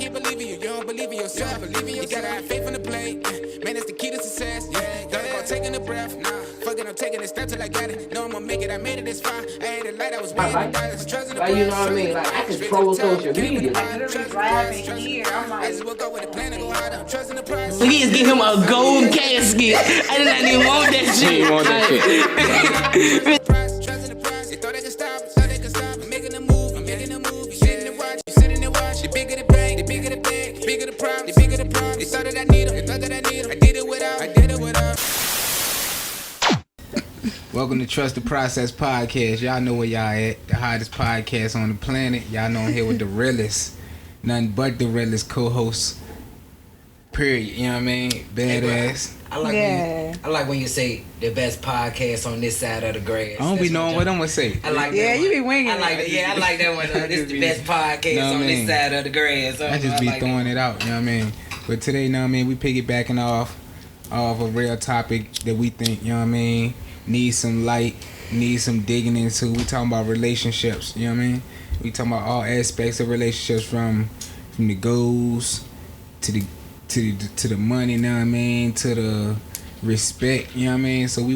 can't believe in you, you don't believe in yourself. You gotta have faith in the plate. Man, that's the key to success. Thought about taking a breath. Fuck it, I'm taking a step till I got it. No, I'ma make it, I made it this far. I had a light, I was waiting to die. Like, you know what I mean? Like, I control social media. Literally driving here. I'm like, Please give him a gold casket. I did not even want that shit. You want that shit. They thought they could stop us, thought they could stop me. I'm making a move, You sitting and watch, The bigger the bang, the bigger the bag, the bigger the problem, They thought that I need them, I did it without. Welcome to Trust the Process Podcast. Y'all know where y'all at. The hottest podcast on the planet. Y'all know I'm here with the realest, nothing but the realest co-host. Period. You know what I mean? Badass. I like when you say the best podcast on this side of the grass. I don't be knowing what I'm gonna say. I like yeah, that you one. be winging I like it. I like that one. This is the best podcast Know what on I mean? this side of the grass. I just be like throwing it out. You know what I mean? But today, you know what I mean? We piggybacking off a real topic that we think, you know what I mean, needs some light, needs some digging into. We talking about relationships. You know what I mean? We talking about all aspects of relationships from the goals to the money, you know what I mean, to the respect, you know what I mean? So we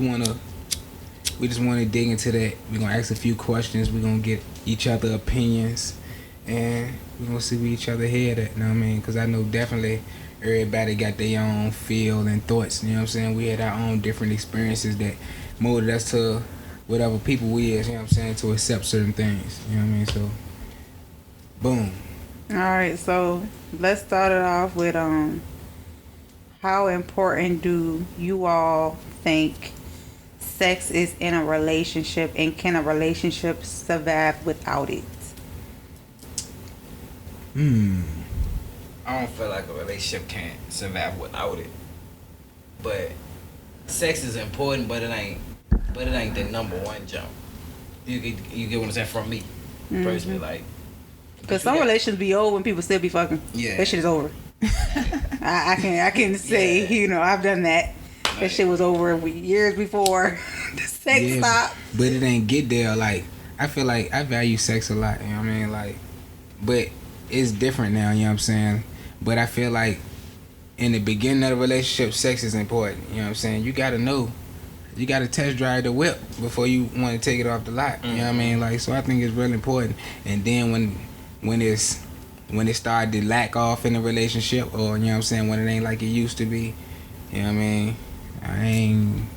just wanna dig into that. We're gonna ask a few questions, we're gonna get each other opinions, and we're gonna see where each other head at, you know what I mean? Cause I know definitely everybody got their own feel and thoughts, you know what I'm saying? We had our own different experiences that molded us to whatever people we is, you know what I'm saying, to accept certain things, you know what I mean? So boom. All right, so let's start it off with how important do you all think sex is in a relationship, and can a relationship survive without it? I don't feel like a relationship can't survive without it. But sex is important, but it ain't the number one jump. You get what I'm saying from me personally, like. Because some relations be over when people still be fucking. Yeah. That shit is over. I can say, you know, I've done that. That shit was over years before the sex stopped. But it ain't get there. Like, I feel like I value sex a lot, you know what I mean? Like, but it's different now, you know what I'm saying? But I feel like in the beginning of the relationship, sex is important, you know what I'm saying? You gotta know. You gotta test drive the whip before you want to take it off the lot, you know what I mean? Like, so I think it's really important. And then when it started to lack off in a relationship, or you know what I'm saying, when it ain't like it used to be, you know what I mean,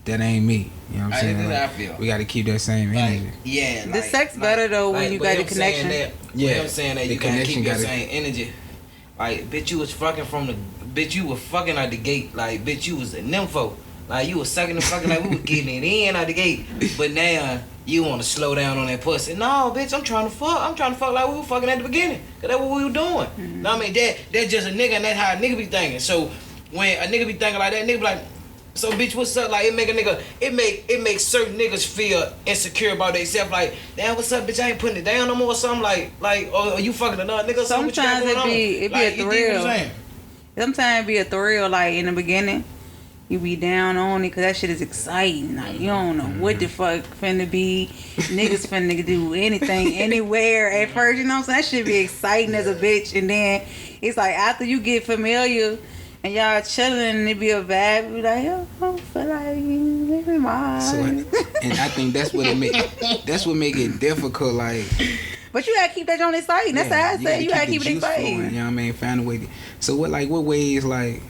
that ain't me, you know what I'm saying? Like, I feel. we gotta keep that same energy. The sex better though when you got the connection. I'm saying that The you gotta connection keep your gotta- same energy. Like, bitch, you was fucking you was fucking out the gate. Like, bitch, you was a nympho. Like, you was sucking the fucking, like, we was getting it in out the gate. But now, you want to slow down on that pussy. No, bitch, I'm trying to fuck like we were fucking at the beginning. Cause that's what we were doing. No, I mean, that's just a nigga, and that's how a nigga be thinking. So, when a nigga be thinking like that, nigga be like, so bitch, what's up? Like, it make certain niggas feel insecure about themselves. Like, damn, what's up, bitch? I ain't putting it down no more or something. Like, or you fucking another nigga or something. Sometimes it be like, a you dig what I'm thrill. saying? Sometimes it be a thrill, like in the beginning. You be down on it because that shit is exciting. Like, you don't know what the fuck finna be. Niggas finna do anything, anywhere at first, you know what I'm saying? That shit be exciting as a bitch. And then it's like after you get familiar and y'all chilling and it be a vibe, you be like, yo, I feel like maybe mine. So, and I think that's what make it difficult, like. But you gotta keep that on exciting. That's how I say. You gotta keep it the juice flowing, exciting. you know what I mean? Find a way. So what ways, like,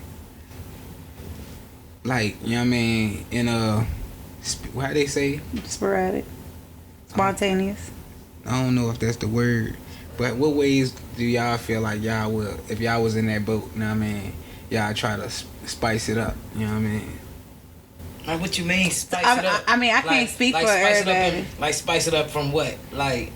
you know what I mean, in how they say? Sporadic. Spontaneous. I don't know if that's the word, but what ways do y'all feel like y'all will, if y'all was in that boat, you know what I mean, y'all try to spice it up, you know what I mean? Like, what you mean, spice it up? I mean, I can't speak for spice everybody. It up like, spice it up from what? Like,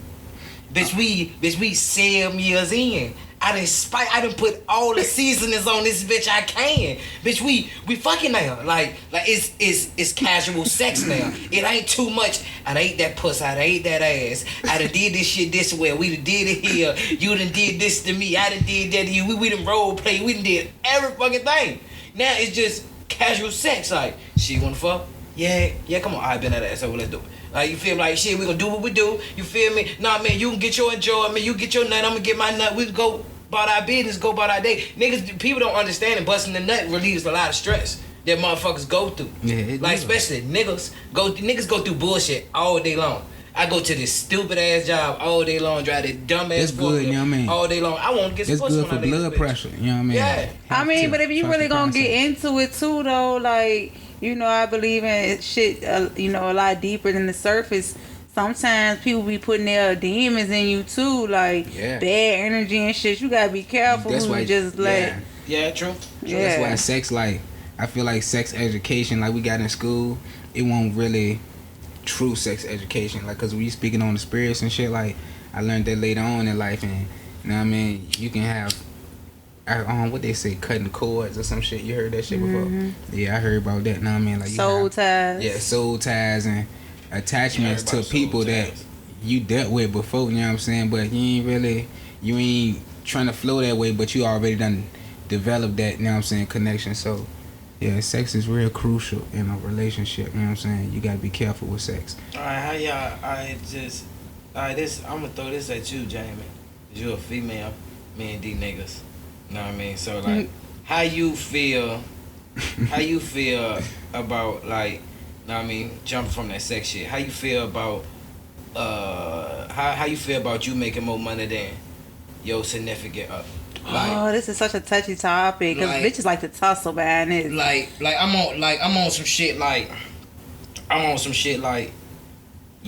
bitch, we 7 years in. I done put all the seasonings on this bitch I can. Bitch, we fucking now. Like it's casual sex now. It ain't too much. I done ate that pussy, I done ate that ass. I done did this shit this way. We done did it here. You done did this to me. I done did that to you. We done role play. We done did every fucking thing. Now it's just casual sex. Like, she wanna fuck? Yeah, come on. I been at that, so let's do it. Like, you feel me? Like, shit, we gonna do what we do. You feel me? Nah, man, you can get your enjoyment. You get your nut. I'm gonna get my nut. We can go about our business, go about our day. Niggas, people don't understand, and busting the nut relieves a lot of stress that motherfuckers go through. Yeah, it like does. especially niggas go through bullshit all day long. I go to this stupid ass job all day long, drive this dumb ass That's good, you know what I mean? all day long. I want to get some It's pussy good when for I leave blood this bitch. pressure. You know what I mean? Yeah. I mean, but if you really gonna get into it too, though, like, you know, I believe in shit, you know, a lot deeper than the surface. Sometimes people be putting their demons in you too, like Yeah. bad energy and shit. You gotta be careful That's who why you just let. yeah. Yeah, true. Yeah. That's why sex, like, I feel like sex education, like we got in school, it won't really true sex education, like, cause we speaking on the spirits and shit. Like, I learned that later on in life, and you know what I mean. You can have, what they say, cutting cords or some shit. You heard that shit before? Yeah, I heard about that. You know what I mean? Like, you Soul have- ties. Yeah, soul ties and attachments Yeah, to everybody people soul that ties. you dealt with before. You know what I'm saying? But you ain't trying to flow that way. But you already done developed that. You know what I'm saying? Connection. So. Yeah, sex is real crucial in a relationship. You know what I'm saying? You gotta be careful with sex. Alright, how y'all? I'm gonna throw this at you, Jamie. You a female, me and D niggas. You know what I mean? So like, how you feel? How you feel about like? You know what I mean? Jumping from that sex shit. How you feel about? How you feel about you making more money than your significant other? Oh, this is such a touchy topic because like- bitches like to tussle behind it. I'm on some shit like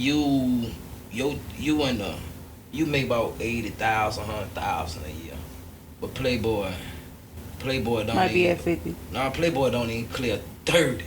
you make about 80,000, 100,000 a year, but Playboy don't Might be even, at 50. nah, Playboy don't even clear 30.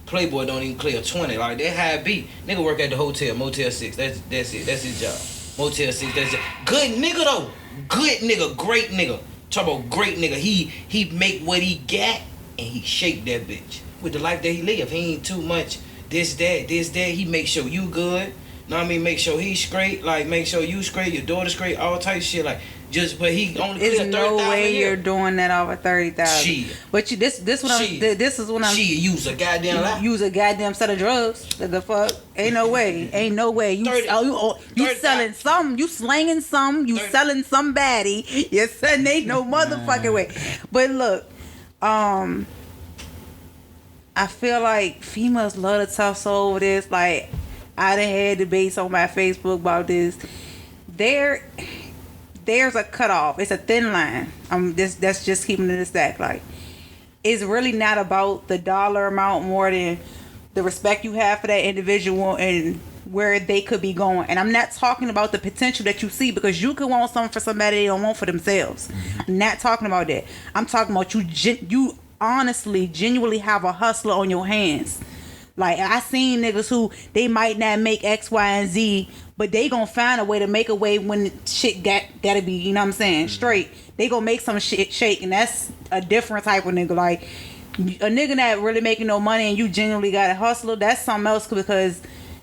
Playboy don't even clear 20. Like that high beat. Nigga work at the hotel, Motel 6. That's it. That's his job. Motel 6. That's it. Good nigga though. Good nigga. Great nigga. Talk about great nigga. He make what he got and he shake that bitch with the life that he live. He ain't too much this that. He make sure you good. Know what I mean? Make sure he's straight. Like make sure you straight. Your daughter straight. All type of shit. Like just but he only clear There's 30,000 no a way year. you're doing that over 30,000. Shit. But you this is what I'm She use a goddamn lie. use a goddamn set of drugs. The fuck? Ain't no way. Ain't no way. You 30 you 30 selling some. You slanging some. You 30 selling some baddie. You selling ain't no motherfucking way. But look, I feel like females love to tussle over this. Like I done had debates on my Facebook about this. There's a cutoff. It's a thin line. That's just keeping it a stack. Like it's really not about the dollar amount more than the respect you have for that individual and where they could be going. And I'm not talking about the potential that you see because you could want something for somebody they don't want for themselves. I'm not talking about that. I'm talking about you honestly, genuinely have a hustler on your hands. Like I seen niggas who they might not make X, Y, and Z, but they gonna find a way to make a way when shit gotta be, you know what I'm saying, straight. They gonna make some shit shake, and that's a different type of nigga. Like a nigga that really making no money and you genuinely got a hustler, that's something else because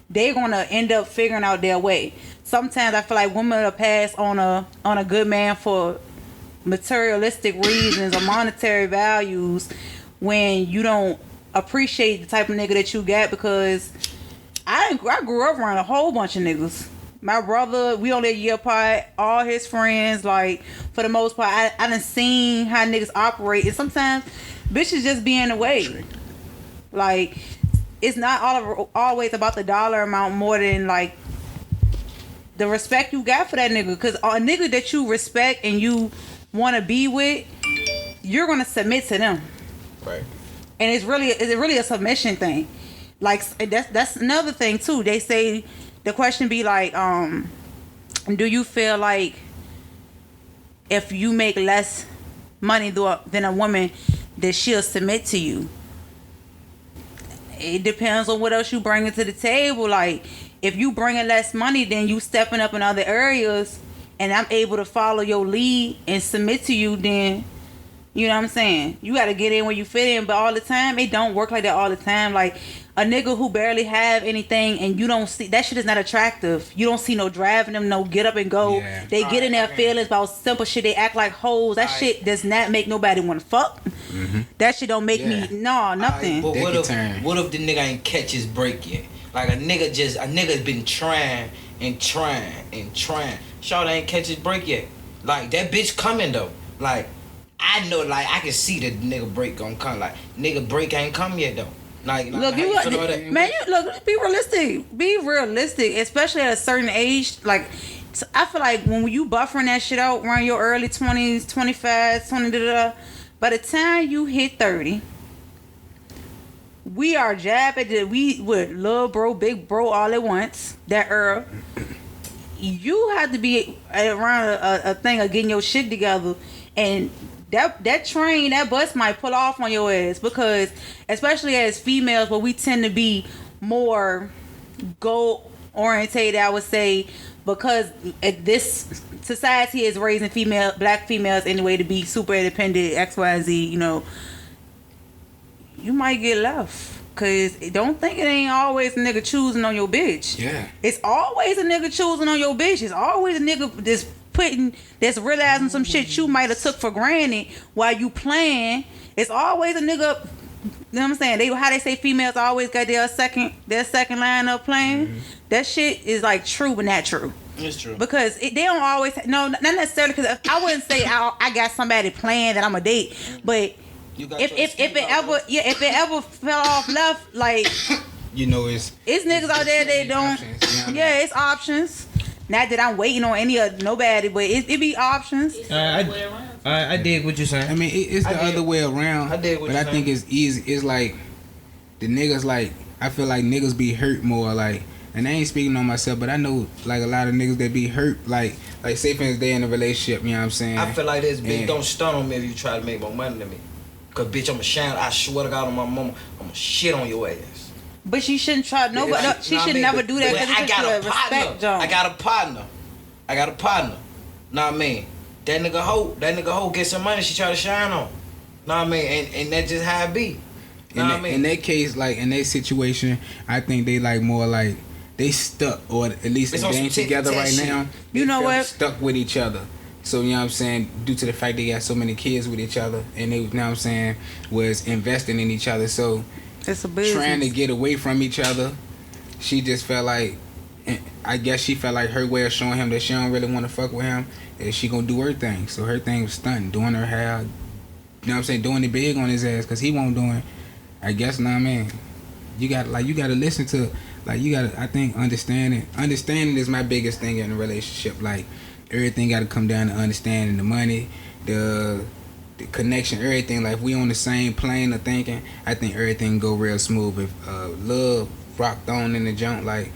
they're gonna end up figuring out their way. Sometimes I feel like women will pass on a good man for materialistic reasons or monetary values when you don't appreciate the type of nigga that you got because I grew up around a whole bunch of niggas. My brother, we only a year apart, all his friends, like for the most part, I done seen how niggas operate and sometimes bitches just be in the way. Like it's not always about the dollar amount more than like the respect you got for that nigga because a nigga that you respect and you want to be with, you're gonna submit to them. Right. And it's really a submission thing. Like that's another thing too. They say the question be like, do you feel like if you make less money than a woman, that she'll submit to you? It depends on what else you bring to the table. Like if you bringing less money, then you stepping up in other areas, and I'm able to follow your lead and submit to you, then. You know what I'm saying? You got to get in where you fit in, but all the time, it don't work like that all the time. Like, a nigga who barely have anything and you don't see, that shit is not attractive. You don't see no driving them, no get up and go. Yeah. They get in their feelings about simple shit. They act like hoes. That shit does not make nobody want to fuck. That shit don't make me, nothing. But They what can if turn. what if the nigga ain't catch his break yet? Like a nigga's been trying and trying and trying. Shawty ain't catch his break yet. Like that bitch coming though. Like I know, like I can see the nigga break gonna come. Like nigga break ain't come yet though. Like Look, how you feel about that? man, you look. Be realistic. Be realistic, especially at a certain age. Like, I feel like when you buffering that shit out around your early 20s, 25, 20, by the time you hit 30, we are jabbing that we with little bro, big bro, all at once. That era, you have to be around a thing of getting your shit together, and that train, that bus might pull off on your ass, because especially as females, where we tend to be more goal orientated, I would say, because this society is raising black females anyway to be super independent, X, Y, and Z. You know, you might get left. Cause don't think it ain't always a nigga choosing on your bitch. Yeah. It's always a nigga choosing on your bitch. It's always a nigga that's realizing some shit you might have took for granted while you playing. It's always a nigga. You know what I'm saying? How they say females always got their second line up playing. Mm-hmm. That shit is like true but not true. It's true. Because they don't always, no, not necessarily, because I wouldn't say I got somebody playing that I'm a date, but if it ever fell off left, like, You know, it's niggas out there that don't. Options, you know what I mean? Yeah, it's options. Not that I'm waiting on nobody, but it be options. I dig what you're saying. I mean, it's the other way around. I dig what but you're I think it's easy. It's like the niggas, like, I feel like niggas be hurt more, like, and I ain't speaking on myself, but I know like a lot of niggas that be hurt, like say for instance they in a relationship. You know what I'm saying? I feel like this bitch And- don't stun on me if you try to make more money than me. Cause bitch, I'ma shine. I swear to God on my mama, I'ma shit on your ass. But she shouldn't try. Nobody. Yeah, She should never do that. But Because I got a respect, partner. John. I got a partner. Know what I mean? That nigga hoe get some money. She try to shine on. Know what I mean? And that's just how it be. Know what I mean? In that case, like in that situation, I think they like more like they stuck, or at least if It's on they ain't some together right tit-tat now. You they know felt what? Stuck with each other. So you know what I'm saying, due to the fact they got so many kids with each other, and they, you know what I'm saying, was investing in each other. So It's a business. trying to get away from each other, she just felt like, I guess she felt like her way of showing him that she don't really want to fuck with him is she gonna do her thing. So her thing was stunting, doing her hair, you know what I'm saying, doing it big on his ass, cause he won't do it. I guess, know what I mean, you gotta listen to, like, you gotta, I think understanding is my biggest thing in a relationship. Like, everything gotta come down to understanding the money, the connection, everything. Like, if we on the same plane of thinking, I think everything go real smooth. If love rocked on in the jump, like,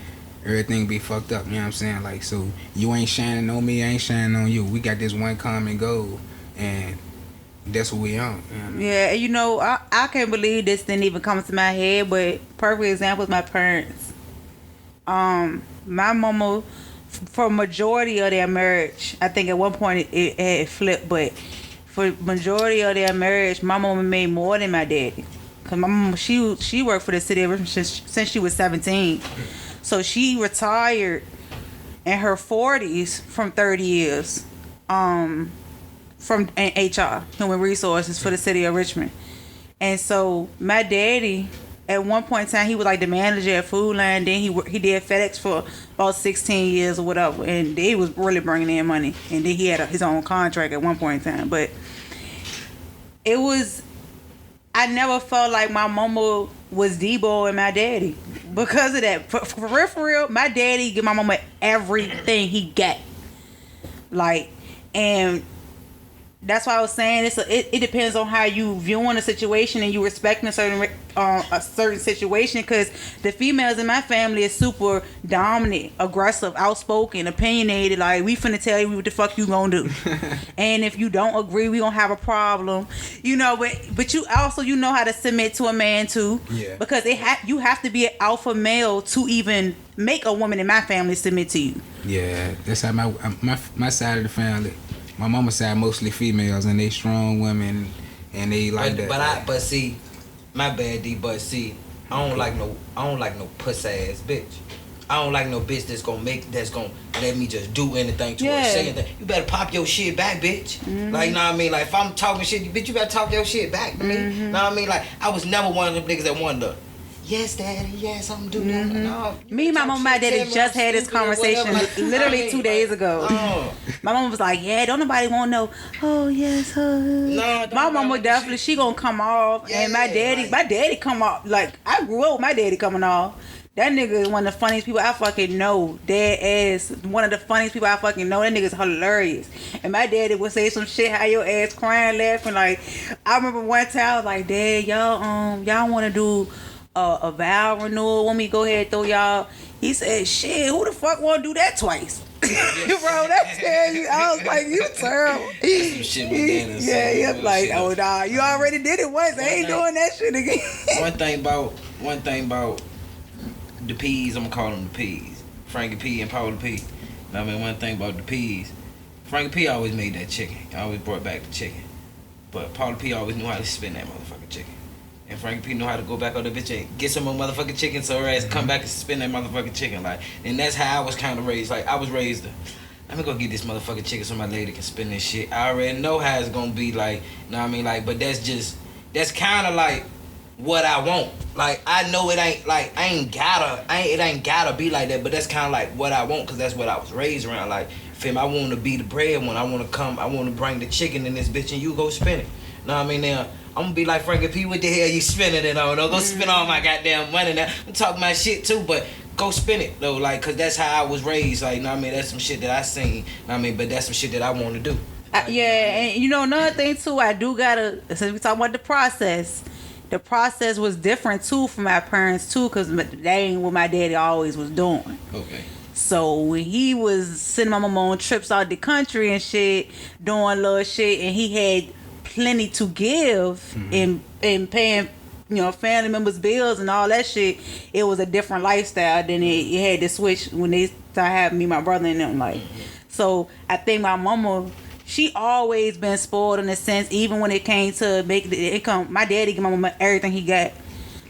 everything be fucked up, you know what I'm saying? Like, so you ain't shining on me, I ain't shining on you. We got this one common goal, and that's what we on. You know what I mean? Yeah, and you know, I can't believe this didn't even come to my head, but perfect example is my parents. My mama, for majority of their marriage, I think at one point it had flipped, but for majority of their marriage, my mama made more than my daddy. Cause my mama, she worked for the city of Richmond since she was 17, so she retired in her 40s from 30 years, from HR, human resources, for the city of Richmond. And so my daddy, at one point in time, he was like the manager at Food Line. Then he did FedEx for about 16 years or whatever, and they was really bringing in money. And then he had his own contract at one point in time. But it was, I never felt like my mama was Debo and my daddy because of that. For real, my daddy give my mama everything he got. Like, and that's why I was saying it depends on how you viewing a situation and you respecting a certain situation, because the females in my family is super dominant, aggressive, outspoken, opinionated. Like, we finna tell you what the fuck you gonna do, and if you don't agree, we gonna have a problem. You know, but you also, you know how to submit to a man too. Yeah. Because you have to be an alpha male to even make a woman in my family submit to you. Yeah, that's how my side of the family. My mama's side mostly females, and they strong women, and they like that. But see, my bad D. But see, I don't like no puss ass bitch. I don't like no bitch that's gonna let me just do anything to her, or say anything. You better pop your shit back, bitch. Mm-hmm. Like, know what I mean? Like, if I'm talking shit, bitch, you better talk your shit back to me. Mm-hmm. Know what I mean? Like, I was never one of them niggas that wanted to yes, daddy, yes, I'm doing that. No, Me and my mom and my daddy just had this conversation literally 2 days ago. My mom was like, yeah, don't nobody want to know. Oh, yes, No, my mama definitely, she gonna come off. Yeah, and my daddy come off. Like, I grew up with my daddy coming off. That nigga is one of the funniest people I fucking know. Dead ass. One of the funniest people I fucking know. That nigga's hilarious. And my daddy would say some shit, how your ass crying, laughing. Like, I remember one time I was like, Dad, y'all want to do a vow renewal when we go ahead and throw y'all? He said, shit, who the fuck want to do that twice? Bro, that's scary. I was like, you terrible. Some shit my dad is Yeah, saying, he was like, oh nah, you already did it once. I ain't doing that shit again. One thing about the P's, I'm gonna call them the P's. Frankie P and Paula P. I mean, one thing about the P's, Frankie P always made that chicken. Always brought back the chicken. But Paula P always knew how to spin that motherfucking chicken. And Frankie P knew how to go back on the bitch and get some more motherfucking chicken so her ass come back and spin that motherfucking chicken. Like, and that's how I was kind of raised. Like, I was raised let me go get this motherfucking chicken so my lady can spin this shit. I already know how it's gonna be, like, you know what I mean? Like, but that's kind of like what I want. Like, I know it ain't like it ain't gotta be like that, but that's kind of like what I want, because that's what I was raised around. Like, fam, I want to be the bread one. I want to bring the chicken in this bitch and you go spin it. Know what I mean? Now I'm gonna be like, Frankie P, what the hell you spinning it on? Don't go spend all my goddamn money now. I'm talking my shit too, but go spin it though, like, cause that's how I was raised. Like, know what I mean? That's some shit that I seen. Know what I mean? But that's some shit that I want to do. Like, Yeah, and you know another thing too, I do gotta, since we talking about the process was different too for my parents too, cause that ain't what my daddy always was doing. Okay. So when he was sending my mama on trips out the country and shit, doing little shit, and he had plenty to give and paying, you know, family members' bills and all that shit, it was a different lifestyle. Then it had to switch when they started having me, my brother, and them. Like, so I think my mama, she always been spoiled in a sense, even when it came to make the income. My daddy give my mama everything he got.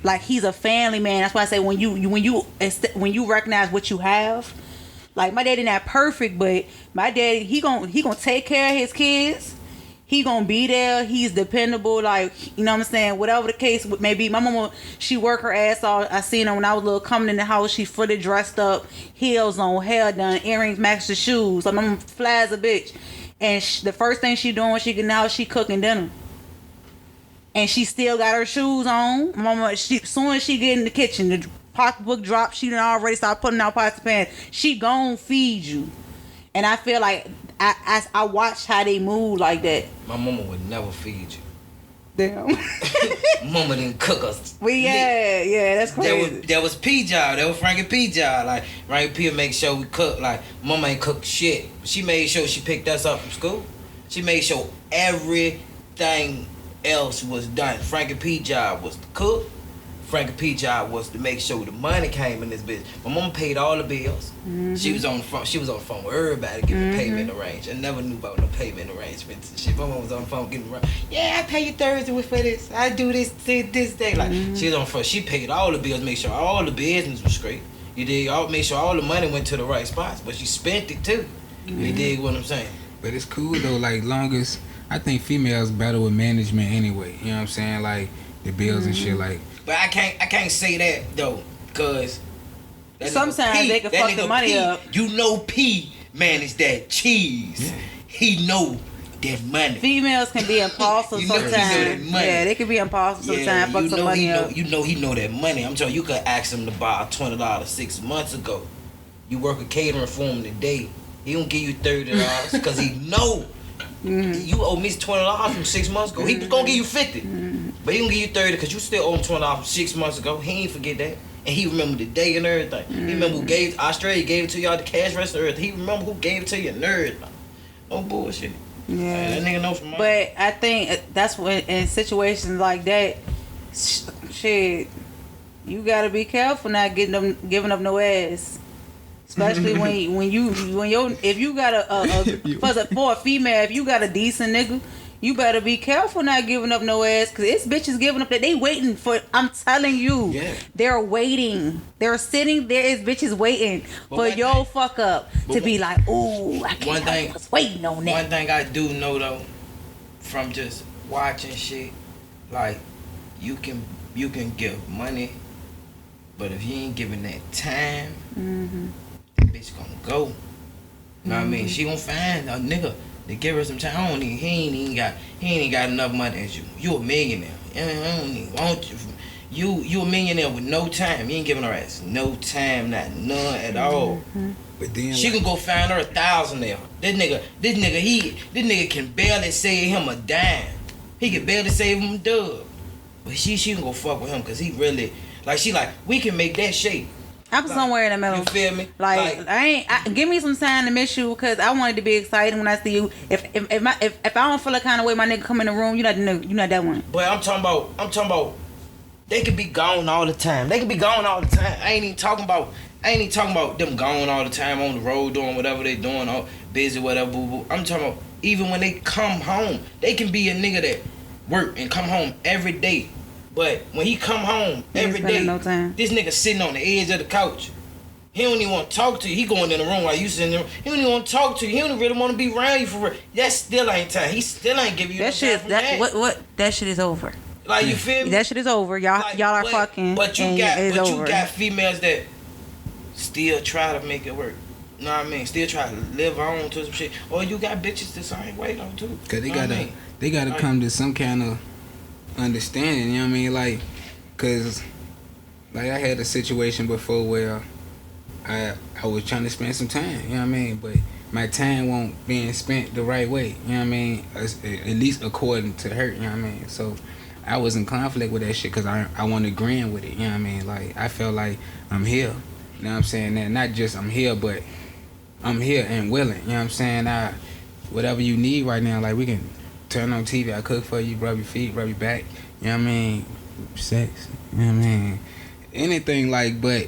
Like, he's a family man. That's why I say when you recognize what you have. Like, my daddy not perfect, but my daddy, he gonna take care of his kids. He gonna be there. He's dependable. Like, you know what I'm saying? Whatever the case may be. My mama, she work her ass off. I seen her when I was little, coming in the house. She fully dressed up, heels on, hair done, earrings matched the shoes. Like, my mama fly as a bitch. And the first thing she doing when she get in the house, she cooking dinner. And she still got her shoes on. Mama, soon as she get in the kitchen, the pocketbook drop, she done already start putting out pots and pans. She gon' feed you. And I feel like I watched how they move like that. My mama would never feed you. Damn. Mama didn't cook us. Yeah, that's crazy. That was P job. That was Frankie P job. Like, Frankie P would make sure we cook. Like, mama ain't cook shit. She made sure she picked us up from school. She made sure everything else was done. Frankie P job was to cook. Frankie P job was to make sure the money came in this business. My mama paid all the bills. She was on the phone. She was on the phone with everybody to get the payment arranged. I never knew about no payment arrangements and shit. My mama was on the phone getting around. Yeah, I pay you Thursday for this. I do this day. Like, she was on the phone. She paid all the bills, make sure all the business was straight. You dig? Make sure all the money went to the right spots, but she spent it too. You dig what I'm saying? But it's cool though. Like, longest, I think females better with management anyway. You know what I'm saying? Like, the bills and shit. Like, but I can't say that though, cause sometimes they can fuck the money up. You know, P managed that cheese. Yeah. He know that money. Females can be impulsive sometimes. Yeah, they can be impulsive sometimes. Fuck some money up. You know he know that money. I'm telling you, could ask him to buy $20 6 months ago. You work a catering for him today. He don't give you $30 because he know. You owe me $20 from 6 months ago. He gonna give you $50, but he gonna give you $30 because you still owe him $20 from 6 months ago. He ain't forget that, and he remember the day and everything. He remember who gave Australia gave it to y'all, the cash register. He remember who gave it to you, nerd. No bullshit. Yeah, that nigga know from. But I think that's when in situations like that, shit, you gotta be careful not giving up no ass. Especially if you got for a female, if you got a decent nigga, you better be careful not giving up no ass, cause it's bitches giving up that they waiting for. I'm telling you, they're waiting. They're sitting there. It's bitches waiting for your fuck up to be like, ooh, I can't. I was waiting on that. One thing I do know though, from just watching shit, like you can give money But if you ain't giving that time, Mm-hmm. that bitch gonna go. You know what I mean? She gonna find a nigga to give her some time. I don't need, he ain't even got enough money as you. You a millionaire. I don't even want you. You a millionaire with no time. You ain't giving her ass no time, none at all. But then She like, can go find her 1,000 there. This nigga can barely save him a dime. He can barely save him a dub. But she can go fuck with him because he really, like, she like, we can make that shape. I'm somewhere in the middle. You feel me? Like give me some time to miss you because I wanted to be excited when I see you. If I don't feel the kind of way my nigga come in the room, you're not that one. But I'm talking about, they could be gone all the time. They could be gone all the time. I ain't even talking about them gone all the time on the road doing whatever they doing, all busy, whatever, boo boo. I'm talking about even when they come home, they can be a nigga that work and come home every day. But when he come home every day, no time. this nigga sitting on the edge of the couch. He don't even want to talk to you. He going in the room while you sitting there. He don't even want to talk to you. He don't really want to be around you for real. That still ain't time. He still ain't giving you That no shit. time from What? That shit is over. Like, you feel me? That shit is over. Y'all are but, fucking. But you and got it's over. you got females that still try to make it work. You know what I mean? Still try to live on to some shit. Or you got bitches the same way though too. cause they Know what I gotta mean? they gotta Like, come to some kind of understanding. You know what I mean? Like, cause like I had a situation before where I was trying to spend some time. You know what I mean? But my time won't being spent the right way. You know what I mean? At least according to her. You know what I mean? So I was in conflict with that shit because I wasn't agreeing with it. You know what I mean? Like, I felt like I'm here. You know what I'm saying? That not just I'm here, but I'm here and willing. You know what I'm saying? Whatever you need right now, like, we can turn on TV. I cook for you, rub your feet, rub your back. You know what I mean? Sex. You know what I mean? Anything, like, but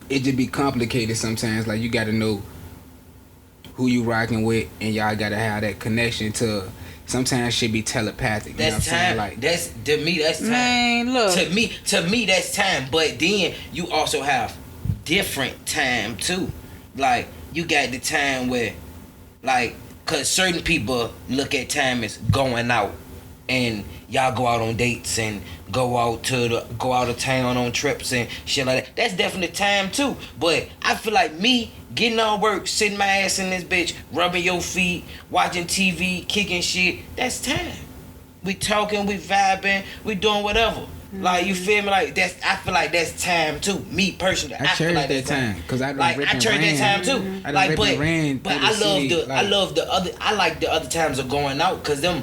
it just be complicated sometimes. Like, you got to know who you rocking with, and y'all got to have that connection to. Sometimes shit be telepathic. You know what I'm That's saying? time. Like, That's to me. That's time. Man, look. To me, that's time. But then you also have different time too. Like, you got the time where, like, cause certain people look at time as going out, and y'all go out on dates and go out of town on trips and shit like that. That's definitely time too. But I feel like me getting on work, sitting my ass in this bitch, rubbing your feet, watching TV, kicking shit, that's time. We talking, we vibing, we doing whatever. Like, you feel me? Like, that's, I feel like that's time too. Me personally, I feel cherish like that that's time because I done like, rip I and cherish ran. that time too. I done Like, rip and ran but through I the love city, the, I like- love the other, I like the other times of going out, cause them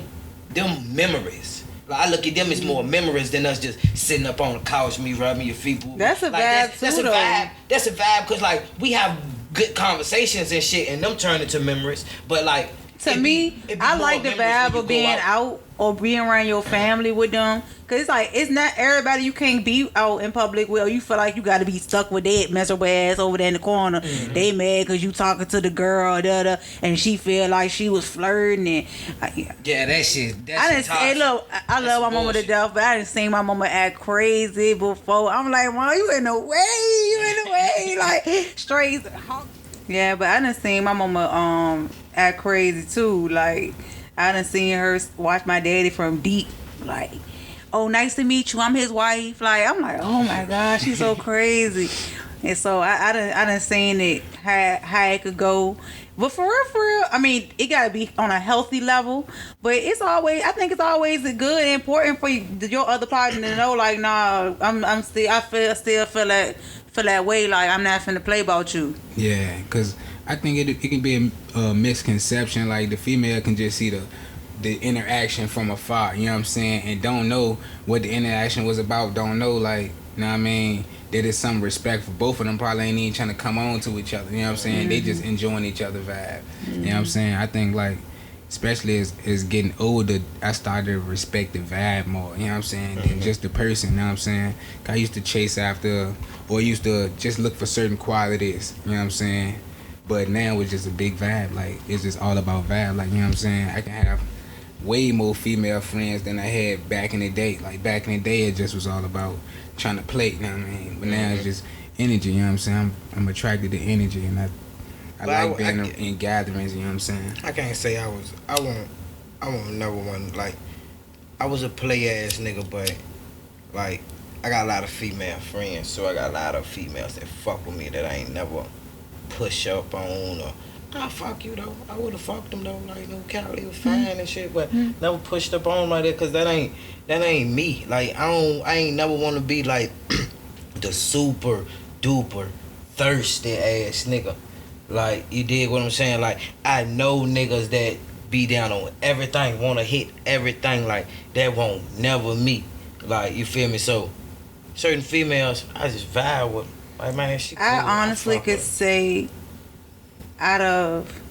memories. Like, I look at them as more memories than us just sitting up on the couch, me rubbing your feet. That's a like, vibe that's too, a though. vibe. That's a vibe, cause like, we have good conversations and shit, and them turn into memories. But like, To me, I like the vibe of being out or being around your family with them. Cause it's like, it's not everybody you can't be out in public with, or you feel like you gotta be stuck with that miserable ass over there in the corner. Mm-hmm. They mad cause you talking to the girl, and she feel like she was flirting and yeah, that shit. I didn't say, look, I love my mama to bullshit. death, but I didn't see my mama act crazy before. I'm like, Mom, you in the way, like straight. Yeah, but I done seen my mama act crazy too. Like, I done seen her watch my daddy from deep, like, oh, nice to meet you, I'm his wife. Like, I'm like, oh my God, she's so crazy. And so I done seen it how it could go. But for real, I mean, it gotta be on a healthy level. But I think it's always good and important for your other partner to know, like, nah, I still feel that way. Like, I'm not finna play about you. Yeah, because I think it can be a misconception. Like, the female can just see the interaction from afar, you know what I'm saying, and don't know what the interaction was about, don't know, like, you know what I mean, that is some respect for both of them. Probably ain't even trying to come on to each other, you know what I'm saying, they just enjoying each other vibe, you know what I'm saying. I think, like, especially as getting older, I started to respect the vibe more, you know what I'm saying, than just the person, you know what I'm saying. I used to chase after, or used to just look for certain qualities, you know what I'm saying, but now it's just a big vibe. Like, it's just all about vibe, like, you know what I'm saying. I can have way more female friends than I had back in the day. Like, back in the day, it just was all about trying to play, you know what I mean, but now it's just energy, you know what I'm saying. I'm attracted to energy, and I like being in gatherings, you know what I'm saying. I can't say I won't never want, like, I was a play ass nigga, but like, I got a lot of female friends, so I got a lot of females that fuck with me that I ain't never push up on or fuck you though. I would have fucked them though, like no Cali was fine and shit, but never pushed up on like that, cause that ain't me. Like I ain't never want to be like the super duper thirsty ass nigga. Like you dig what I'm saying? Like I know niggas that be down on everything, want to hit everything, like that won't never me. Like you feel me? So certain females, I just vibe with. Like man, she cool. I honestly could say, out of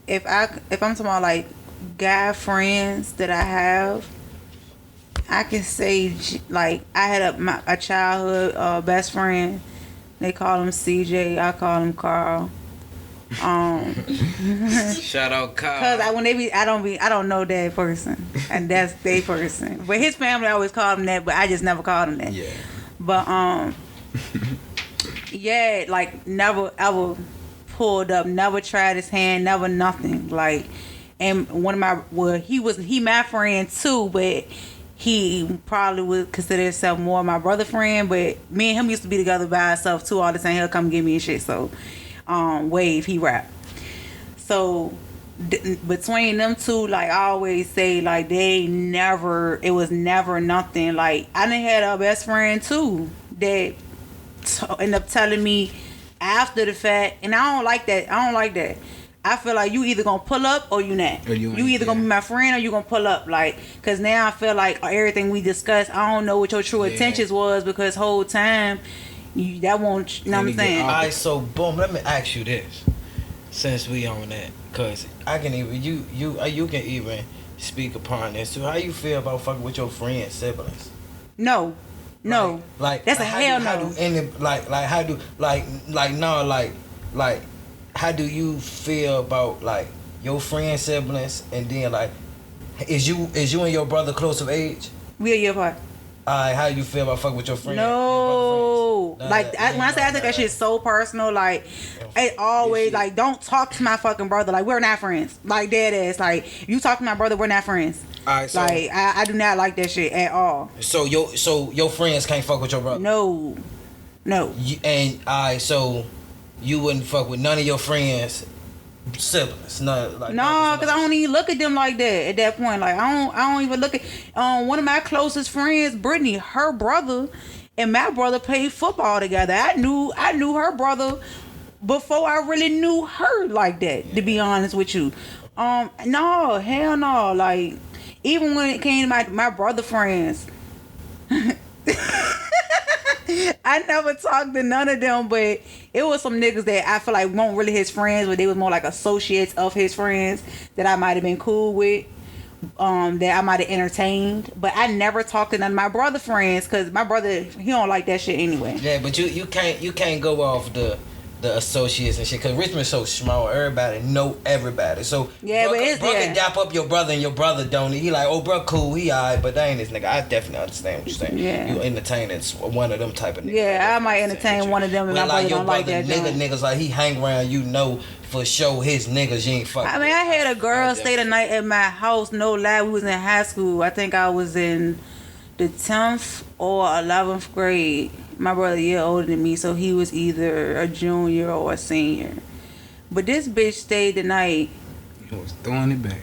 if I'm talking about like guy friends that I have, I can say like I had a childhood best friend. They call him CJ. I call him Carl. Shout out Carl. Cause when I don't know that person, and that's their person. But his family always called him that, but I just never called him that. Yeah. But yeah, like never ever pulled up, never tried his hand, never nothing. Like, and one of he my friend too, but he probably would consider himself more my brother friend. But me and him used to be together by ourselves too all the time. He'll come get me and shit. So, Wave, he rap. So between them two, like I always say, like it was never nothing. Like I done had a best friend too that end up telling me after the fact, and I don't like that. I feel like you either gonna pull up or you not. You either gonna be my friend or you gonna pull up. Like, cause now I feel like everything we discussed, I don't know what your true intentions was, because whole time that won't. You know what I'm saying? Alright, so boom. Let me ask you this, since we on that, cause I can even you can even speak upon this too. How you feel about fucking with your friends' siblings? No. Like that's a hell no. How do you feel about like your friends' siblings, and then like is you and your brother close of age? We a year apart. How you feel about fucking with your friends? No, when I say I think that shit is so personal. Like, it always like don't talk to my fucking brother. Like we're not friends. Like dead ass. Like you talk to my brother, we're not friends. Alright, so like I do not like that shit at all. So your friends can't fuck with your brother. No. So you wouldn't fuck with none of your friends' siblings. No, because I don't even look at them like that at that point. Like I don't even look at one of my closest friends, Brittany, her brother and my brother played football together. I knew her brother before I really knew her like that, to be honest with you. No, hell no. Like even when it came to my brother friends, I never talked to none of them, but it was some niggas that I feel like weren't really his friends, but they was more like associates of his friends that I might have been cool with, that I might have entertained. But I never talked to none of my brother friends, because my brother, he don't like that shit anyway. Yeah, but you can't go off the associates and shit, because Richmond's so small, everybody know everybody. So yeah, bro, but it's bro can dap up your brother and your brother don't. He like, oh bro, cool, he alright, but that ain't his nigga. I definitely understand what you're saying. Yeah. You entertaining one of them type of niggas. Yeah, I might entertain one of them, and my brother don't like that. Niggas like he hang around, you know for sure his niggas you ain't fucking. I mean, I had a girl stay the night at my house. No lie, we was in high school. I think I was in the 10th or 11th grade. My brother a year older than me, so he was either a junior or a senior. But this bitch stayed the night. He was throwing it back.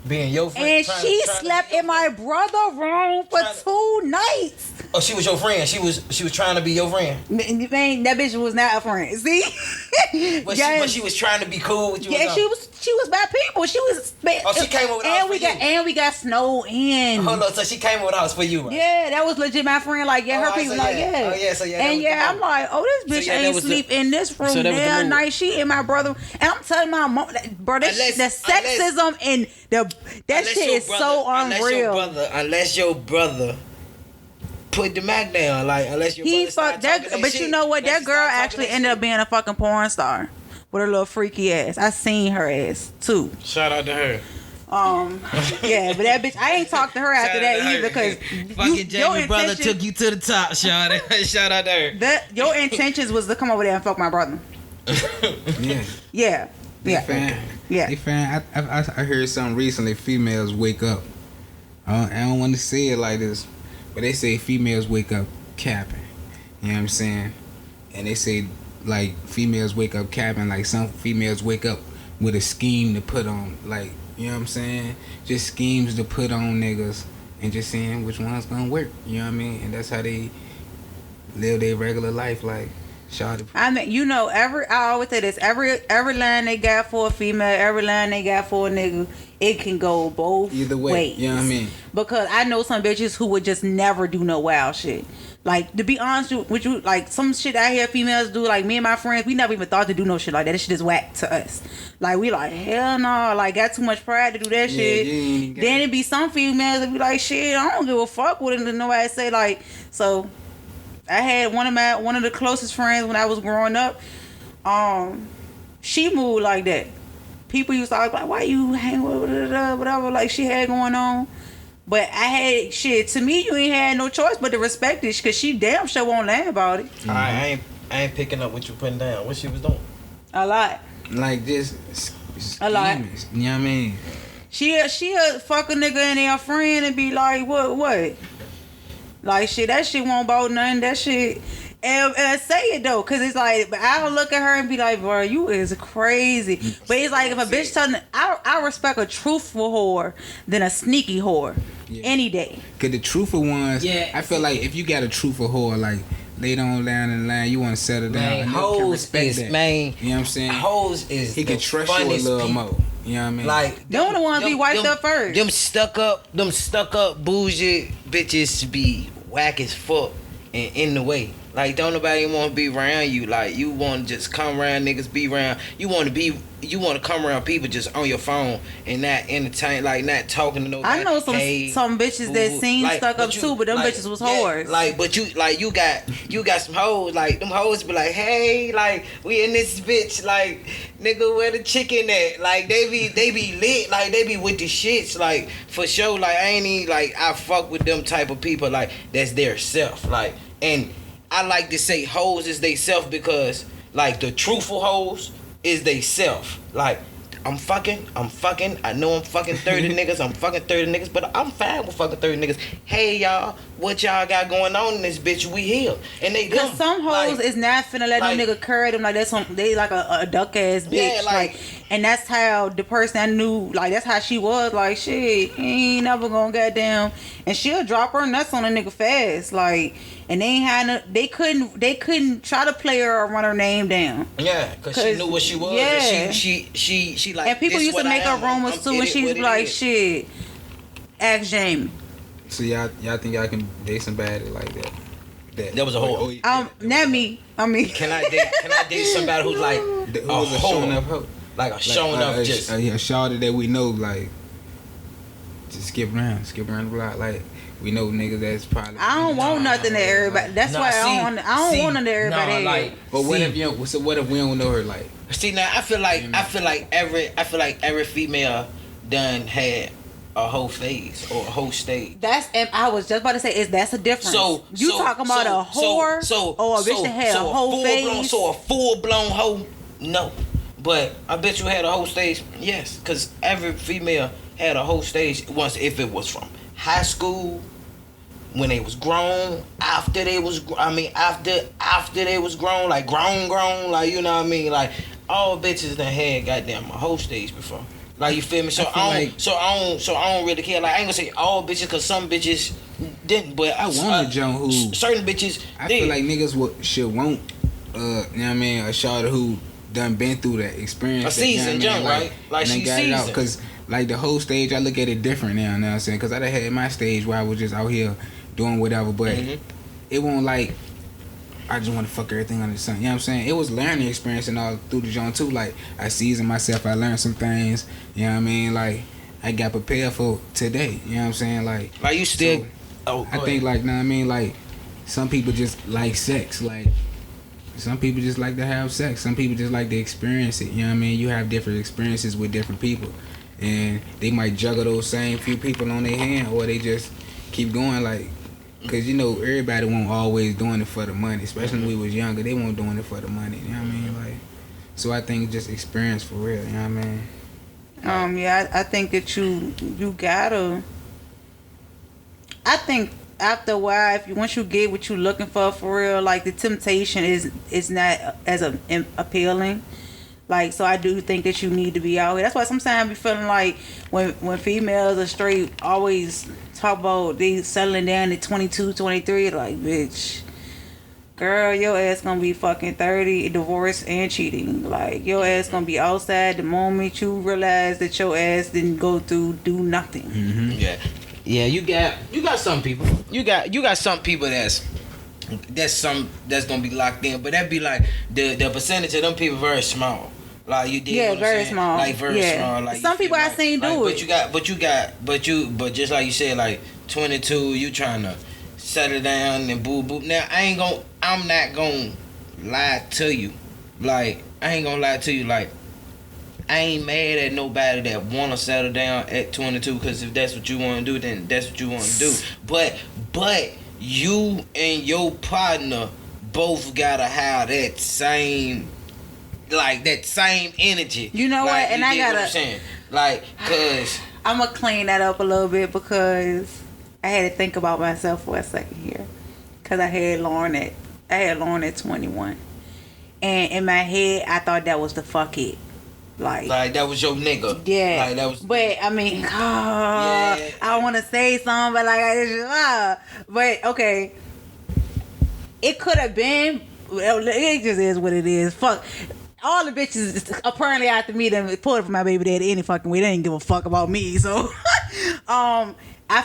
Being your friend. And she slept in my brother's room for 2 nights. Oh, she was your friend. She was trying to be your friend. Man, that bitch was not a friend. See? But she was trying to be cool with you. Yeah, she was bad people. She was. Oh, she came over with us for you. And we got snowed in. Hold on, so she came over with us for you, right? Yeah, that was legit my friend. Like, yeah, her people, like, yeah. Oh, yeah, so yeah. And yeah, I'm like, oh, this bitch ain't sleep in this room that night. She and my brother. And I'm telling my mom, bro, the sexism and that shit is so unreal. Unless your brother put the Mac down, like unless your he brother fucked that. But you know what? That girl actually ended up being a fucking porn star with her little freaky ass. I seen her ass too. Shout out to her. Yeah, but that bitch, I ain't talked to her after that either, because fucking Jamie brother took you to the top. Shout out to her. Your intentions was to come over there and fuck my brother. Yeah. They fan. I heard something recently. Females wake up. I don't want to say it like this, But they say females wake up capping. You know what I'm saying? And they say like females wake up capping. Like some females wake up with a scheme to put on. Like, you know what I'm saying? Just schemes to put on niggas and just seeing which one's gonna work. You know what I mean? And that's how they live their regular life. Like, shawty. I mean, you know, I always say this. Every line they got for a female, every line they got for a nigga, it can go both Either way, ways. you know what I mean? Because I know some bitches who would just never do no wild shit. Like, to be honest with you, like, some shit I hear females do, like, me and my friends, we never even thought to do no shit like that. That shit is whack to us. Like, we like, hell no, like, got too much pride to do that shit. you ain't even got Then it. it be some females that be like, shit, I don't give a fuck what nobody say. Like, so I had one of the closest friends when I was growing up. She moved like that. People used to always like, why you hang with whatever like she had going on. But I had shit. To me, you ain't had no choice but to respect it, cause she damn sure won't lie about it. I ain't picking up what you putting down. What she was doing? A lot. Like just A lot. schemers, you know what I mean? She'll fuck a nigga and their friend and be like, what? Like, shit, that shit won't bother nothing. That shit. And say it though, cause it's like, but I'll look at her and be like, bro, you is crazy. But it's like, if a bitch telling, I respect a truthful whore than a sneaky whore any day. Cause the truthful ones, Yeah. I feel like if you got a truthful whore, like later on down in the line, you want to settle down. Man, and they can hoes respect is, that. man, You know what I'm saying? hoes is He the can trust you a funniest little people. more. You know what I mean? Like, Them the ones be wiped up first. Them stuck up bougie bitches be whack as fuck and in the way. Like, don't nobody want to be around you. Like, you want to just come around niggas, be around. You want to come around people just on your phone and not entertain, like, not talking to nobody. I know Hey, some bitches that boo, seem like, stuck up you- too, but them like, bitches was yeah, whores. Like, but you got some hoes. Like, them hoes be like, hey, like, we in this bitch. Like, nigga, where the chicken at? Like, they be lit. Like, they be with the shits. Like, for sure. Like, I ain't even, like, I fuck with them type of people. Like, that's their self. Like, and I like to say hoes is they self because, like, the truthful hoes is they self. Like, I'm fucking, I know I'm fucking 30 niggas, I'm fucking 30 niggas, but I'm fine with fucking 30 niggas. Hey, y'all, what y'all got going on in this bitch? We here. And they Cause them. some hoes Like, is not finna let like- no nigga curry them like that's some, they like a duck ass bitch. Yeah, like, and that's how the person I knew, like, that's how she was. Like, shit, he ain't never gonna goddamn, and she'll drop her nuts on a nigga fast. Like, and they ain't had no, they couldn't try to play her or run her name down. yeah, cause she 'Cause- knew what she was. yeah. And she like. And people this used to what I make her am. rumors I'm too, in and it she's what it like, is. shit, ask Jamie. so y'all think y'all can date somebody like that? That was a whole- Not me. I mean, Can I date somebody who's like Who a was a showing whore? up hoe? Like a showing up just. a shawty that we know, like, just skip around the block. Like, we know niggas that's probably. I don't want nothing to everybody. That's why I don't want nothing to everybody. like, But what see, if you? So what if we don't know her? Like, See now, I feel like every female done had a whole phase or a whole stage. That's, and I was just about to say, that's a difference. You talking about a whore or a bitch that had a whole phase? So a full blown hoe, no. But I bet you had a whole stage, yes. Because every female had a whole stage once, if it was from high school, when they was grown, after they was grown, like grown, like, you know what I mean? Like, all bitches that had goddamn a whole stage before. Like, you feel me? So I don't really care. Like, I ain't gonna say all bitches, cause some bitches didn't. But I want a Joan who certain bitches. I did. feel like niggas should want, you know what I mean, a shawty who done been through that experience. A seasoned you know what I mean? junk, right? Like, and they she's got it out. seasoned. Cause like the whole stage, I look at it different now. You know what I'm saying? Cause I done had my stage where I was just out here doing whatever, but it won't like. I just want to fuck everything under the sun. You know what I'm saying? It was learning experience and all through the joint too. Like, I seasoned myself. I learned some things. You know what I mean? Like, I got prepared for today. You know what I'm saying? Like you still. So, I think, like, know what I mean? Like, some people just like sex. Like, some people just like to have sex. Some people just like to experience it. You know what I mean? You have different experiences with different people. And they might juggle those same few people on their hand, or they just keep going, like, because, you know, everybody won't always doing it for the money. Especially when we was younger, they weren't doing it for the money. You know what I mean? Like, so I think just experience for real. You know what I mean? Yeah, I think that you gotta. I think after a while, once you get what you looking for real, like the temptation is not as appealing. Like, so I do think that you need to be out here. That's why sometimes I be feeling like when females are straight always talk about they settling down at 22, 23, like, bitch, girl, your ass gonna be fucking 30, divorced and cheating. Like, your ass gonna be outside the moment you realize that your ass didn't go through do nothing. Mm-hmm. Yeah. You got some people. You got some people that's gonna be locked in, but that be like the percentage of them people very small. Like, you did, yeah, what I'm very saying? small. Like, very small. Like, some people I seen do it. But just like you said, like 22, you trying to settle down and boo boo. Now I'm not gonna lie to you. Like, I ain't gonna lie to you. Like, I ain't mad at nobody that wanna settle down at 22, because if that's what you wanna do, then that's what you wanna do. But you and your partner both gotta have that same energy. You know like, what? And I get gotta. what I'm saying? Like, cause I'm gonna clean that up a little bit because I had to think about myself for a second here. Cause I had Lauren at 21, and in my head I thought that was the fuck it. Like that was your nigga. Yeah. Like, that was. But I mean, Yeah. I want to say something, but but okay, it could have been. It just is what it is. Fuck. All the bitches apparently after me them pulled it for my baby daddy any fucking way. They didn't give a fuck about me. So, I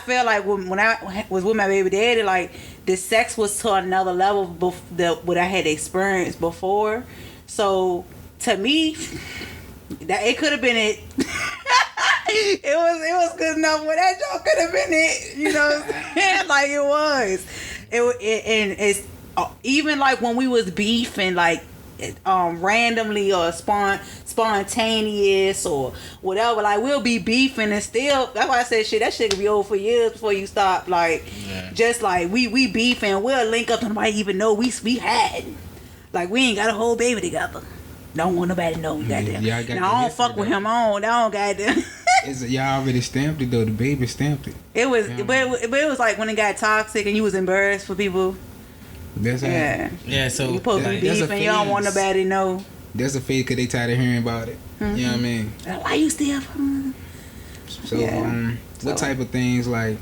feel like when I was with my baby daddy, like the sex was to another level what I had experienced before. So to me, that it could have been it. it was good enough. Well, that joke could have been it. You know what I'm saying? Like it was. And it's even like when we was beefing, like. Randomly or spontaneous or whatever, like we'll be beefing and still. That's why I said that shit could be over for years before you stop. Like, just like we beefing, we'll link up and nobody even know we had. Like, we ain't got a whole baby together. Don't want nobody to know. Goddamn. Y'all got now I don't fuck with him on. I don't goddamn. Y'all already stamped it though. The baby stamped it. It was, but it was like when it got toxic and you was embarrassed for people. That's how. Yeah, so You supposed to be that's a beefing, you don't want phase. nobody to know. That's a fake because they tired of hearing about it. You know what I mean? Why you still? So, what type of things, like,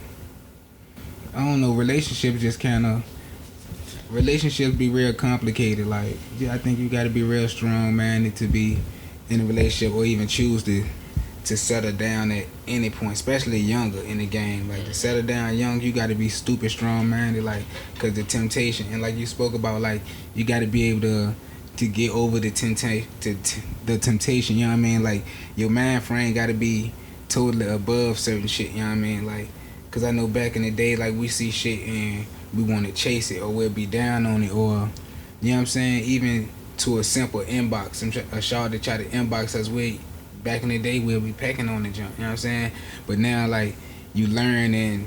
I don't know, relationships be real complicated. Like, I think you got to be real strong-minded to be in a relationship or even choose to settle down at any point, especially younger in the game. Like, to settle down young, you got to be stupid strong-minded, like, because the temptation, and like you spoke about, like, you got to be able to get over the temptation, you know what I mean? Like, your mind frame got to be totally above certain shit, you know what I mean? Like, because I know back in the day, like, we see shit and we want to chase it, or we'll be down on it, or, you know what I'm saying, even to a simple inbox. A shawty that try to inbox us, back in the day, we'll be pecking on the junk, you know what I'm saying? But now, like, you learn and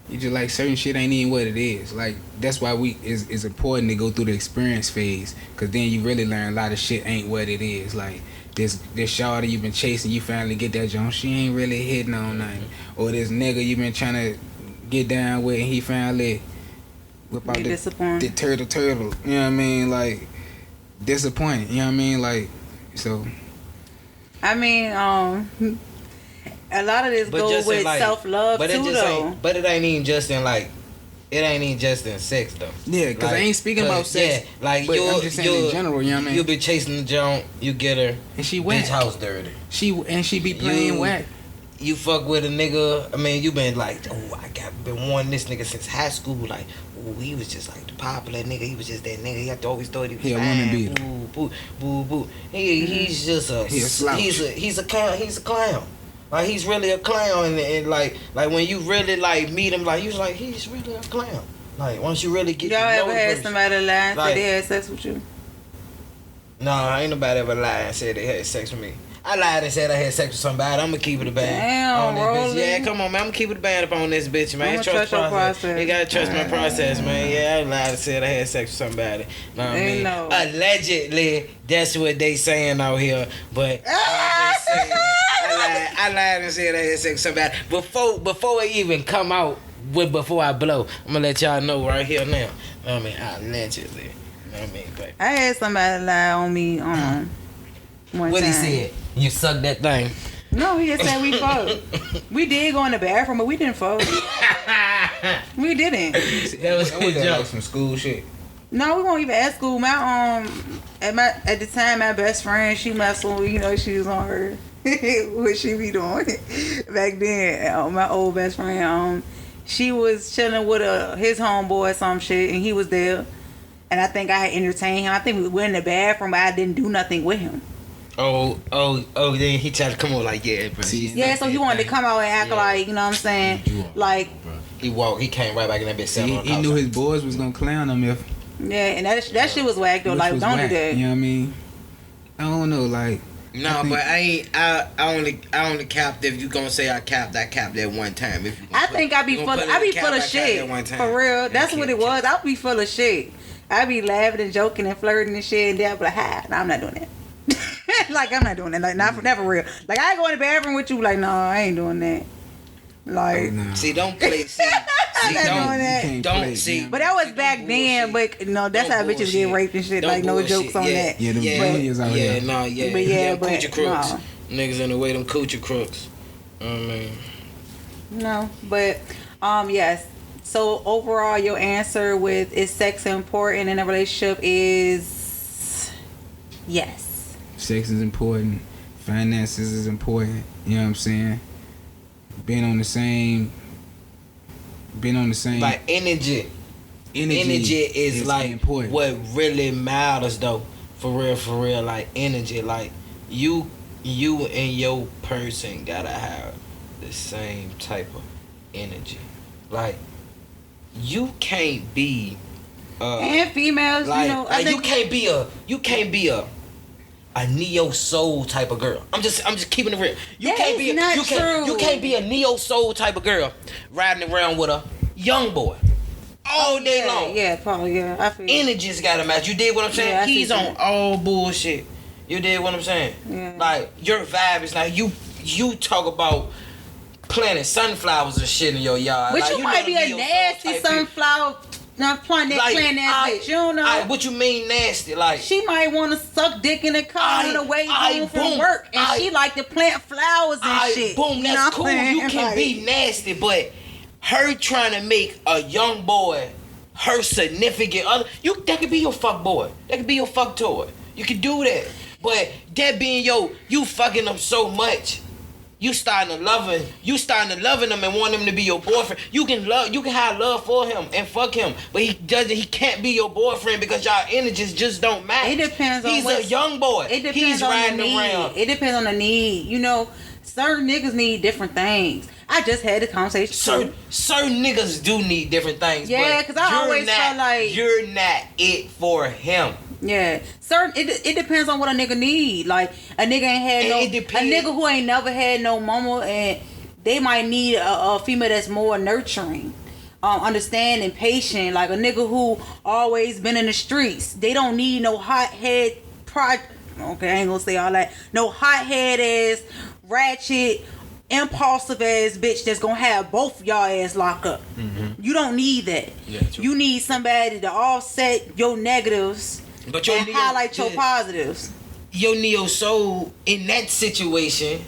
you just, like, certain shit ain't even what it is. Like, that's why it's important to go through the experience phase, because then you really learn a lot of shit ain't what it is. Like, this shawty you been chasing, you finally get that junk, she ain't really hitting on nothing. Or this nigga you been trying to get down with, and he finally whip out the turtle, you know what I mean? Like, disappointed, you know what I mean? Like, so... I mean, a lot of this goes with self-love too, though. But it ain't even just in sex, though. Yeah, because I ain't speaking about sex. Yeah, like, but I'm just saying in general, you know what I mean? You be chasing the junk, you get her, and she whack. Bitch house dirty. She be playing whack. You fuck with a nigga, I mean, you been like, been wanting this nigga since high school, like, he was just like the popular nigga. He was just that nigga. He had to always thought he was fine. Boo, boo. He's just he's a clown. Like, he's really a clown, and like when you really like meet him, like, you was like, he's really a clown. Like, once you really get y'all to know ever had person, somebody lie and like, say they had sex with you? No, ain't nobody ever lied and said they had sex with me. I lied and said I had sex with somebody. I'm gonna keep it a band. Damn, on this Rolly. bitch. Yeah, come on, man. I'm gonna keep it a band up on this bitch, man. I'ma trust your process. You gotta trust my process, man. Yeah, I lied and said I had sex with somebody. Know what I mean? No. Allegedly, that's what they saying out here. But I'm just saying, I lied and said I had sex with somebody before it even come out before I blow, I'm gonna let y'all know right here now. I mean, allegedly. I mean, but I had somebody lie on me one what time. he said? You suck that thing. No, he just said we fucked. We did go in the bathroom, but we didn't fuck. We didn't. That was I was like some school shit. No, we won't even at school. My at the time, my best friend, she messed with me. You know, she was on her. What she be doing back then? My old best friend, she was chilling with his homeboy or some shit, and he was there. And I think I had entertained him. I think we went in the bathroom, but I didn't do nothing with him. Oh! Then he tried to come on like, yeah, bro. Yeah, so he wanted to come out and act like, you know what I'm saying? Like, He came right back in that bitch. He knew his boys was gonna clown him if. yeah, and that shit was whack though. which Like, was don't whack, do that. You know what I mean? I don't know, like. No, but I only capped if you gonna say I capped that one time. If you gonna I think I be full of shit. For real. That's what it was. I be full of shit. I be laughing and joking and flirting and shit, and then I be like, "Hi, no, I'm not doing that." Like, I'm not doing that. Like, not for real. Like, I ain't going to the bathroom with you. Like, no, I ain't doing that. Like, Nah. See, don't play. I'm not doing that. You can't Don't play, see. you know? But that was back then. But no, that's Don't how bitches bullshit. get raped and shit. Don't Like, no bullshit. jokes on that. Yeah, them juniors out here. But coochie crooks. no. Niggas in the way, them coochie crooks. I mean, No, but yes. So overall, your answer with is sex important in a relationship is yes. Sex is important. Finances is important. You know what I'm saying? Being on the same. like energy is like important. what really matters though. For real. Like energy, like you and your person gotta have the same type of energy. Like you can't be And females, like, you know, like you can't be a neo soul type of girl. I'm just keeping it real. You That can't is be not you can't be a neo soul type of girl riding around with a young boy all day long. Yeah, probably. Yeah, I feel. Energy's gotta match. You did what I'm saying? Yeah, I see He's that. on all bullshit. You did what I'm saying? Yeah. Like your vibe is like you talk about planting sunflowers and shit in your yard. But like, you might know be a neo-soul nasty type people. sunflower. Not plant that bitch. You don't know. What you mean nasty? Like She might want to suck dick in the car on the way home from boom, work, and she like to plant flowers and shit. Boom, You that's know what I'm cool. saying? You can Like, be nasty, but her trying to make a young boy her significant other, that could be your fuck boy. That could be your fuck toy. You can do that. But that being you fucking them so much. You starting to love him and want him to be your boyfriend. You can have love for him and fuck him, but he can't be your boyfriend because y'all energies just don't match. It depends on He's what's- a young boy. It depends He's on riding the need. around. It depends on the need. You know, certain niggas need different things. I just had a conversation. Certain niggas do need different things. Yeah, but 'cause I you're always not, felt like- you're not it for him. Yeah, it depends on what a nigga need. Like a nigga ain't had no It depends. a nigga who ain't never had no mama, and they might need a female that's more nurturing, understanding, patient. Like a nigga who always been in the streets. They don't need no hot head Okay, I ain't gonna say all that. No hot head ass, ratchet, impulsive ass bitch that's gonna have both y'all ass locked up. Mm-hmm. You don't need that. Yeah, true. You need somebody to offset your negatives But your and neo- highlight your yeah. positives. Your neo soul in that situation.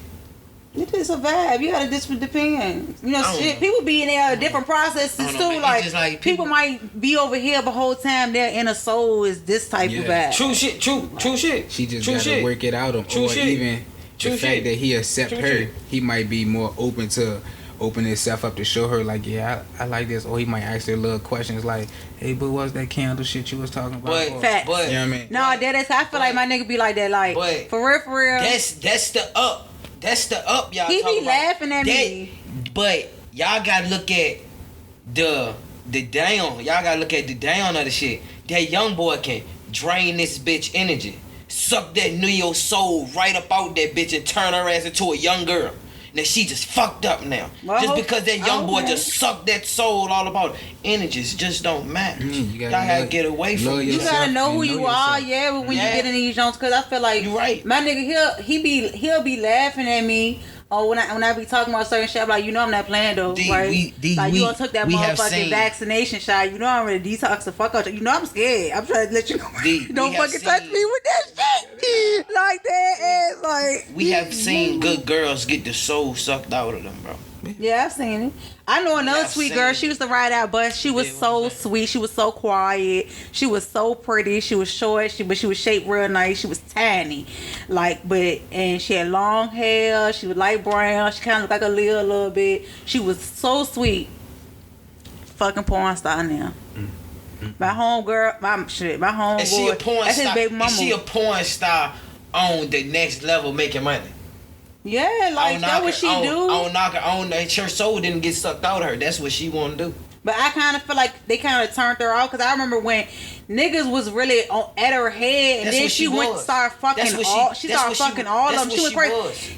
It is a vibe. You gotta just depend. You know, I don't shit. know. People be in there different processes I don't too. know, man. It's Like, just like people might be over here, but whole time their inner soul is this type of Yeah. vibe. True shit. True shit. She just true gotta shit. work it out, True or shit. even True the fact shit. that he accept True her, shit. he might be more open to open himself up to show her like, yeah, I like this, or he might ask her little questions like, hey, but what's that candle shit you was talking about? But, Or- Facts. but you know what I mean? No, that is. I feel like my nigga be like that. Like, but for real. that's the up. That's the up, y'all. He talking be about. laughing at me. But y'all gotta look at the down. Y'all gotta look at the down of the shit. That young boy can drain this bitch energy, suck that neo soul right up out that bitch, and turn her ass into a young girl. Now she just fucked up now. Well, just because that young boy okay. just sucked that soul all about. Energies just don't match. You Y'all gotta gotta love- get away from love it. You yourself. gotta know who You you know are, yourself. yeah. But when Yeah. you get in these joints, cause I feel like You right. my nigga, he'll be laughing at me Oh, when I be talking about certain shit, I'm like, you know I'm not playing though, D, right? we- like we- you gonna took that we have motherfucking seen- vaccination shot. You know I'm ready to detox the fuck out. You know I'm scared. I'm trying to let you know. D, Don't we have fucking touch seen- me with that shit. Like that ass, like. We have seen good girls get the soul sucked out of them, bro. Yeah, I've seen it. I know another I've sweet seen girl. it. She used to ride our bus. She was Yeah, what so was that? sweet. She was so quiet. She was so pretty. She was short. But she was shaped real nice. She was tiny, and she had long hair. She was light brown. She kind of looked like a little bit. She was so sweet. Fucking porn star now. My homegirl, my homeboy. And she a porn That's his star. baby mama. And she a porn star on the next level making money. Yeah, like that's what she do. On knocking on her soul didn't get sucked out of her. That's what she want to do. But I kind of feel like they kind of turned her off because I remember when niggas was really at her head, and That's then what she she went to was. start fucking That's what all. she- She that's started what she- fucking all of that's them. what She was she crazy. was.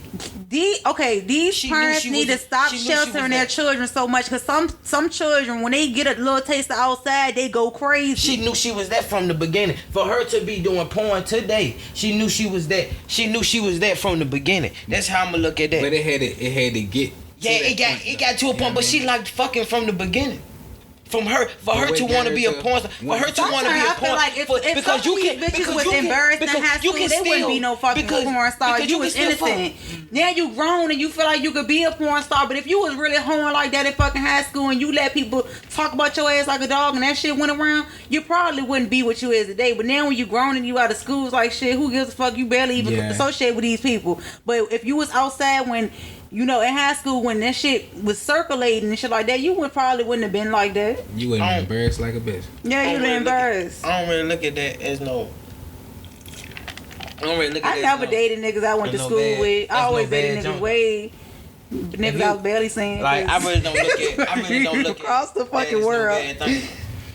These She knew parents she need to was- stop she knew she was sheltering their that. children so much because some children when they get a little taste of outside they go crazy. She knew she was that from the beginning. For her to be doing porn today, she knew she was that. She knew she was that from the beginning. That's how I'ma look at that. But it had to get. Yeah, it got to a point, but she liked fucking from the beginning. For her what to got want to her be a to- porn star, for her to want to be Sometimes a I feel porn like if because some you of can these bitches because was you can embarrassed in because high you school, can they still, wouldn't be no fucking because- porn star. because You can was still fuck. innocent. Now you grown and you feel like you could be a porn star, but if you was really hoeing like that in fucking high school and you let people talk about your ass like a dog and that shit went around, you probably wouldn't be what you is today. But now when you grown and you out of school, it's like shit, who gives a fuck? You barely even Yeah. associate with these people. But if you was outside when in high school when that shit was circulating and shit like that, you probably wouldn't have been like that. You wouldn't I be don't- embarrassed like a bitch. Yeah, you'd be embarrassed. I don't really look at that as no. I don't really look at I that. never as dated niggas I went to That's no school bad- with. I that's always no dated bad niggas junk. way niggas you- I was barely seeing. Like I really don't look at. I really don't look at Across the that fucking as no world. bad thing.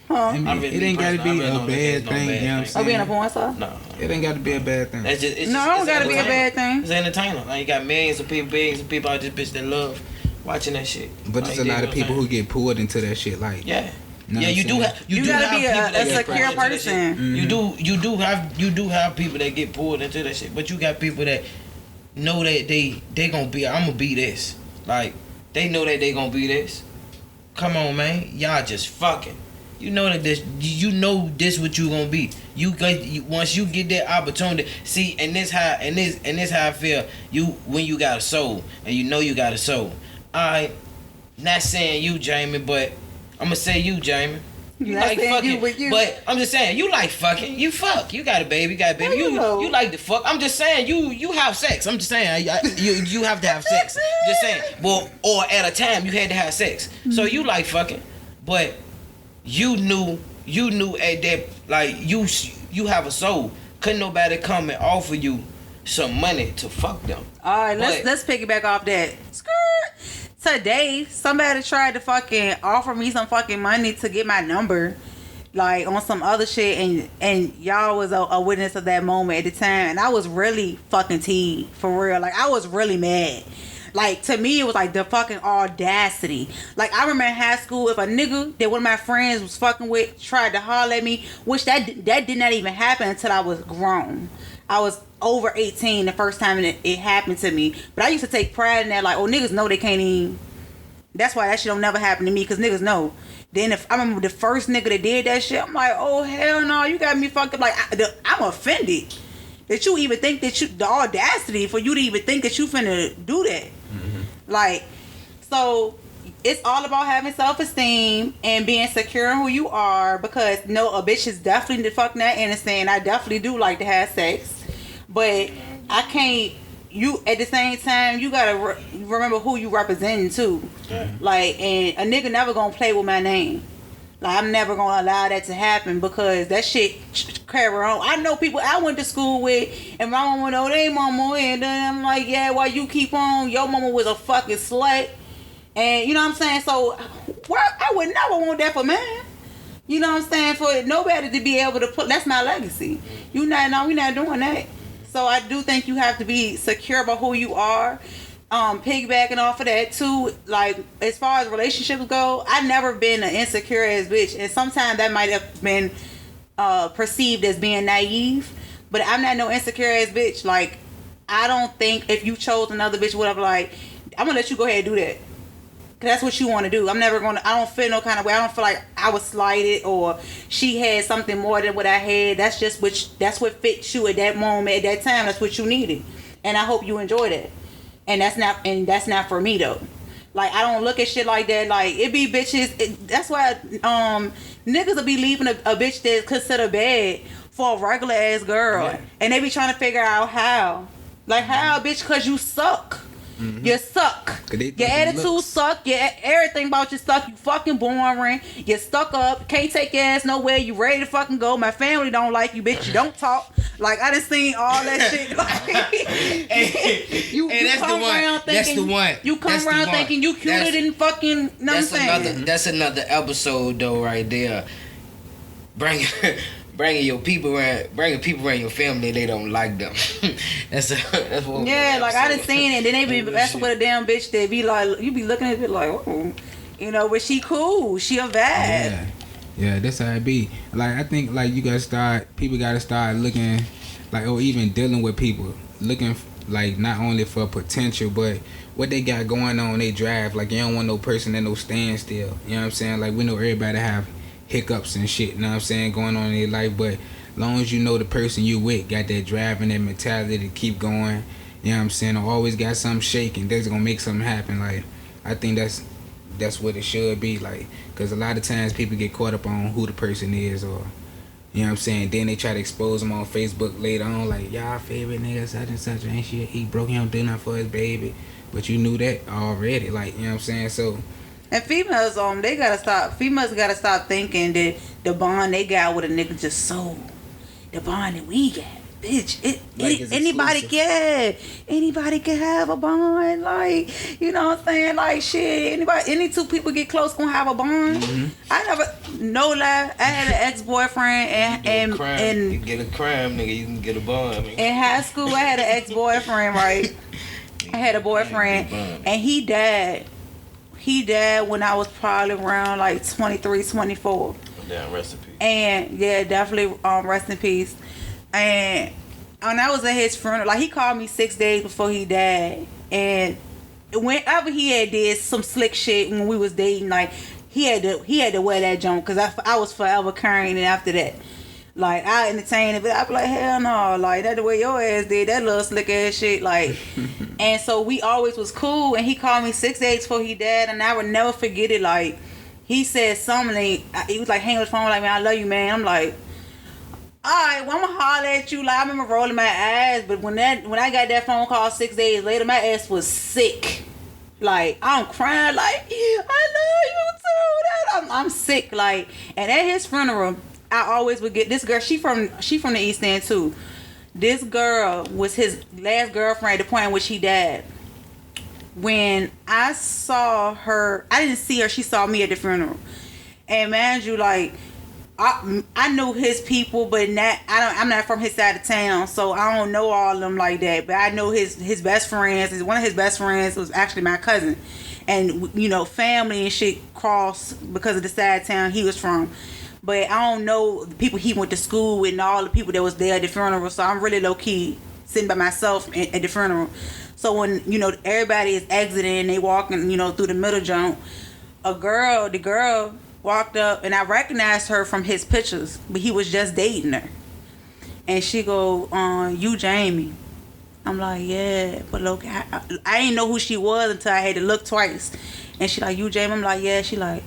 I mean, I really it ain't got to personally, be I really a don't look at bad it as no thing. bad You know what I'm thing. Oh, being a saying? porn star? No. It ain't got to be a bad thing. That's just, it's No, just, it don't it's gotta be a entertainment. bad thing. It's entertainment. Like you got billions of people out this bitch that love watching that shit. But Like, there's a you lot dig of people what who get pulled into that shit. Like, I'm saying? Know Yeah, what you I'm do saying? have You do gotta have be people a that get secure pulled into that person. shit. You do have people that get pulled into that shit, but you got people that know that they gonna be. I'm gonna be this. Like they know that they gonna be this. Come on, man, y'all just fucking. You know that this. You know this what you gonna be. Once you get that opportunity. See, and this how I feel. When you got a soul and you know you got a soul. I not saying you, Jamie, but I'm gonna say you, Jamie. You Not like saying fucking, you, but you. but I'm just saying you like fucking. You fuck. You got a baby. How you know? You like to fuck. I'm just saying you have sex. I'm just saying you have to have sex. Just saying. Well, or at a time you had to have sex. So you like fucking, but you knew at that like you have a soul. Couldn't nobody come and offer you some money to fuck them. All right, But- let's piggyback off that. Skirt. Today, somebody tried to fucking offer me some fucking money to get my number, like on some other shit, and y'all was a witness of that moment at the time, and I was really fucking teed for real. Like I was really mad. Like to me, it was like the fucking audacity. Like I remember in high school, if a nigga that one of my friends was fucking with tried to holler at me, which that did not even happen until I was grown. I was over 18 the first time it happened to me. But I used to take pride in that, like, oh, niggas know they can't even. That's why that shit don't never happen to me, because niggas know. Then if I remember the first nigga that did that shit, I'm like, oh, hell no, you got me fucked up. Like, I'm offended that you even think that the audacity for you to even think that you finna do that. Mm-hmm. Like, so it's all about having self-esteem and being secure in who you are, because no, a bitch is definitely the fuck not innocent. I definitely do like to have sex, but I can't. You at the same time, you gotta remember who you representing too. Like, and a nigga never gonna play with my name. Like, I'm never gonna allow that to happen, because that shit carry on. I know people I went to school with, and my mama know they mama, and then I'm like, yeah, why you keep on? Your mama was a fucking slut, and you know what I'm saying. So, I would never want that for mine. You know what I'm saying? For nobody to be able to put, that's my legacy. We not doing that. So I do think you have to be secure about who you are. Piggybacking off of that too, like as far as relationships go, I've never been an insecure ass bitch, and sometimes that might have been perceived as being naive, but I'm not no insecure ass bitch. Like I don't think if you chose another bitch, whatever, like, I'm gonna let you go ahead and do that. Cause that's what you want to do. I'm never gonna. I don't feel no kind of way. I don't feel like I was slighted or she had something more than what I had. That's just that's what fit you at that moment, at that time. That's what you needed, and I hope you enjoyed it. And that's not for me though. Like, I don't look at shit like that. Like, it be bitches. That's why niggas will be leaving a bitch that's considered bad for a regular ass girl, Yeah. and they be trying to figure out how. Like, how, bitch? Cause you suck. You suck. they Your think attitude looks. suck. Everything about you suck. You fucking boring. You stuck up. Can't take your ass nowhere. You ready to fucking go. My family don't like you, bitch. You don't talk. Like, I done seen all that shit. Like, you that's come the one. around thinking, That's the one. You come That's the around one. thinking you cuter That's- than fucking. Know what I'm saying? That's another episode though, right there. Bringing people around your family, they don't like them. that's what. Yeah, like, I done seen it. Then they be messing with a damn bitch that be like, you be looking at it like, oh, you know, but she cool. She a vibe. Yeah, that's how it be. Like, I think, like, people gotta start looking, like, or even dealing with people, looking, like, not only for potential, but what they got going on, they drive. Like, you don't want no person that no standstill. You know what I'm saying? Like, we know everybody have hiccups and shit, you know what I'm saying, going on in their life, but long as you know the person you with got that drive and that mentality to keep going, you know what I'm saying, or always got something shaking, that's gonna make something happen. Like, I think that's what it should be, like, because a lot of times people get caught up on who the person is, or, you know what I'm saying, then they try to expose them on Facebook later on, like, y'all favorite nigga such and such, ain't shit, he broke, he don't do nothing for his baby, but you knew that already, like, you know what I'm saying, so. And females, they gotta stop. Females gotta stop thinking that the bond they got with a nigga just so. The bond that we got, bitch. Anybody can have a bond. Like, you know what I'm saying? Like, shit. Any two people get close gonna have a bond. Mm-hmm. I never, no lie. I had an ex-boyfriend and You get a crime, nigga, you can get a bond. I mean. in high school. I had an ex-boyfriend, right? I had a boyfriend, and he died. He died when I was probably around like 23, 24. Damn recipe. And yeah, definitely rest in peace. And when I was at his funeral, like, he called me 6 days before he died. And whenever he had did some slick shit when we was dating, like, he had to wear that junk, because I was forever carrying it after that. Like, I entertained it, but I be like, hell no, like, that the way your ass did that little slick ass shit, like. And so we always was cool, and he called me 6 days before he died, and I would never forget it. Like, he said something, he was like hanging on the phone like, man, I love you, man. I'm like, alright, well, I'm gonna holler at you. Like, I remember rolling my eyes, but when I got that phone call 6 days later, my ass was sick. Like, I'm crying, like, I love you too. I'm sick, like. And at his funeral, I always would get this girl. She from the East End too. This girl was his last girlfriend at the point in which he died. When I saw her, I didn't see her. She saw me at the funeral. And man, you, like, I knew his people, but I'm not from his side of town, so I don't know all of them like that. But I know his best friends. One of his best friends was actually my cousin, and, you know, family and shit crossed because of the side of town he was from. But I don't know the people he went to school with and all the people that was there at the funeral. So I'm really low key sitting by myself at the funeral. So when, you know, everybody is exiting, they walking, you know, through the middle jump, the girl walked up, and I recognized her from his pictures, but he was just dating her. And she go, you Jamie. I'm like, yeah, but look, I didn't know who she was until I had to look twice. And she like, you Jamie? I'm like, yeah. She like,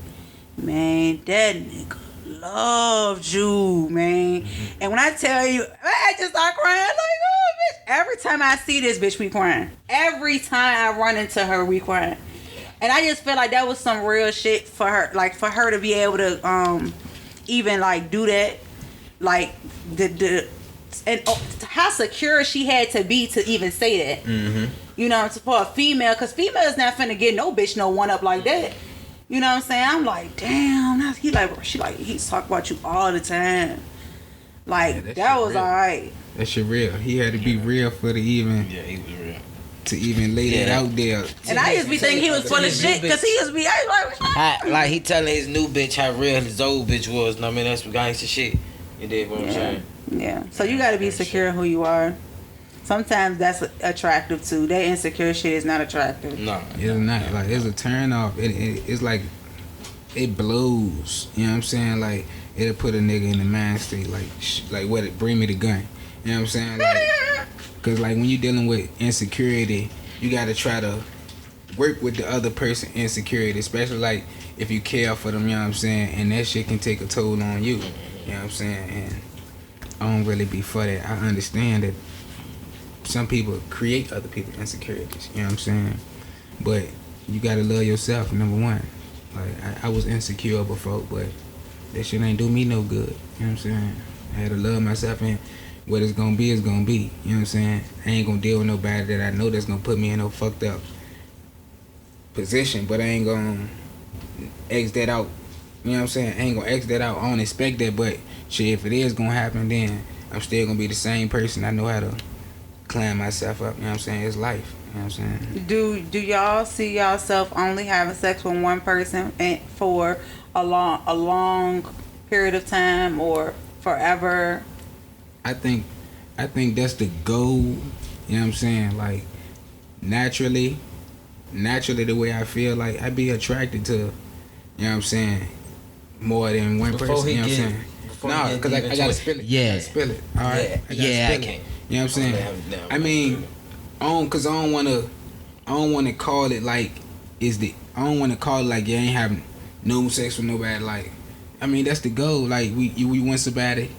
man, that nigga loved you, man. And when I tell you, I just start crying like, oh, bitch. Every time I see this bitch, we crying. Every time I run into her, we crying. And I just feel like that was some real shit for her, like, for her to be able to even, like, do that, like, and how secure she had to be to even say that. Mm-hmm. You know, for a female, because females not finna get no bitch no one up like that. You know what I'm saying? I'm like, damn. She like, he's talking about you all the time. Like, Yeah, that was real. alright. That shit real. He had to be real for the even. Yeah, he was real. To even lay that out there. And I used to be thinking he was full of shit, because he used to be, Like, he telling his new bitch how real his old bitch was. And I mean, that's some gangster shit. You did what I'm saying? Yeah. So you gotta be secure in who you are. sometimes that's attractive too. That insecure shit is not attractive. No, It's not like it's a turn off. It's like it blows. You know what I'm saying? Like it'll put a nigga in the mind state. Like what? Bring me the gun. You know what I'm saying? Like, cause like when you dealing with insecurity, you gotta try to work with the other person insecurity, especially like if you care for them. You know what I'm saying? And that shit can take a toll on you. You know what I'm saying? And I don't really be for that. I understand that some people create other people's insecurities. You know what I'm saying? But you gotta love yourself, number one. Like I was insecure before, but that shit ain't do me no good. You know what I'm saying? I had to love myself, and what it's gonna be is gonna be. You know what I'm saying? I ain't gonna deal with nobody that I know that's gonna put me in no fucked up position, but I ain't gonna X that out. You know what I'm saying? I ain't gonna X that out. I don't expect that, but shit, if it is gonna happen, then I'm still gonna be the same person. I know how to climb myself up. You know what I'm saying? It's life. You know what I'm saying? Do y'all see yourself only having sex with one person and for a long period of time or forever? I think that's the goal. You know what I'm saying? Like naturally the way I feel, like I be attracted to, you know what I'm saying, more than one Before person. he You know what I'm get- saying? before No, he because get I into gotta it. spill it. Yeah. I gotta spill it. All right. Yeah. I Yeah, I spill it. can't. You know what I'm saying? I mean, I don't wanna call it like I don't wanna call it like you ain't having no sex with nobody. Like, I mean, that's the goal. Like we want somebody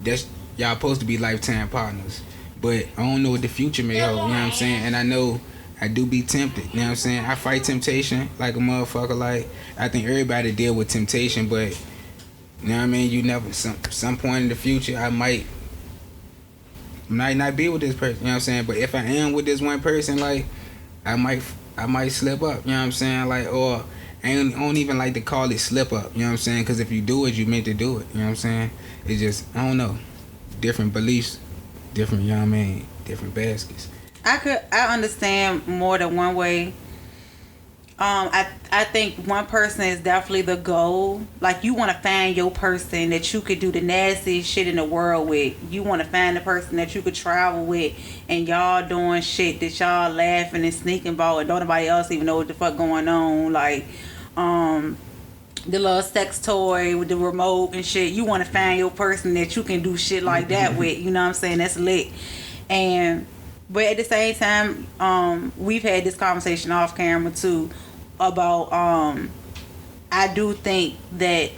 that's y'all supposed to be lifetime partners. But I don't know what the future may hold, you know what I'm saying? And I know I do be tempted, you know what I'm saying? I fight temptation like a motherfucker. Like, I think everybody deal with temptation, but you know what I mean? You never, some point in the future, I might not be with this person, you know what I'm saying? But if I am with this one person, like, I might slip up, you know what I'm saying? Like, or I don't even like to call it slip up, you know what I'm saying? Because if you do it, you meant to do it, you know what I'm saying? It's just, I don't know, different beliefs, different, you know what I mean? Different baskets. I understand more than one way. I think one person is definitely the goal. Like, you want to find your person that you could do the nastiest shit in the world with. You want to find the person that you could travel with, and y'all doing shit that y'all laughing and sneaking about, and don't nobody else even know what the fuck going on. Like, the little sex toy with the remote and shit. You want to find your person that you can do shit like that with. You know what I'm saying? That's lit. But at the same time, we've had this conversation off camera too about I do think that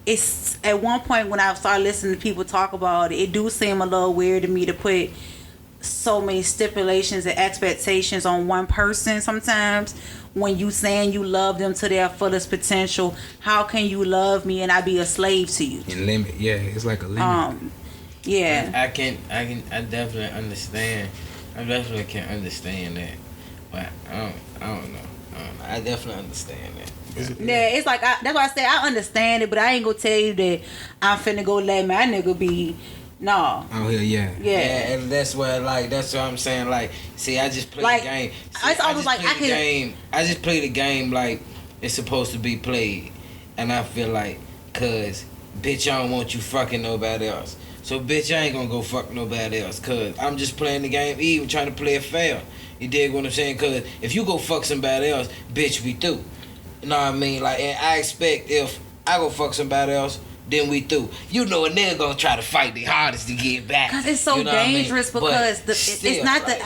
it's at one point when I started listening to people talk about it, it do seem a little weird to me to put so many stipulations and expectations on one person sometimes. When you saying you love them to their fullest potential, how can you love me and I be a slave to you? And limit, yeah, it's like a limit. Yeah. I definitely understand. I definitely can understand that, but I don't know. I definitely understand that. Yeah, it's like that's why I say I understand it, but I ain't gonna tell you that I'm finna go let my nigga be. No. Oh hell yeah. Yeah. And that's what I'm saying. Like, see, I just play Like, the game. it's almost like I can. I just play the game like it's supposed to be played, and I feel like, cause bitch, I don't want you fucking nobody else. So bitch, I ain't gonna go fuck nobody else, cause I'm just playing the game, even trying to play it fair. You dig what I'm saying? Cause if you go fuck somebody else, bitch, we through. You know what I mean? Like, and I expect if I go fuck somebody else, then we through. You know a nigga gonna try to fight the hardest to get back. Cause it's so you know what I mean? dangerous But because still, it's not like, the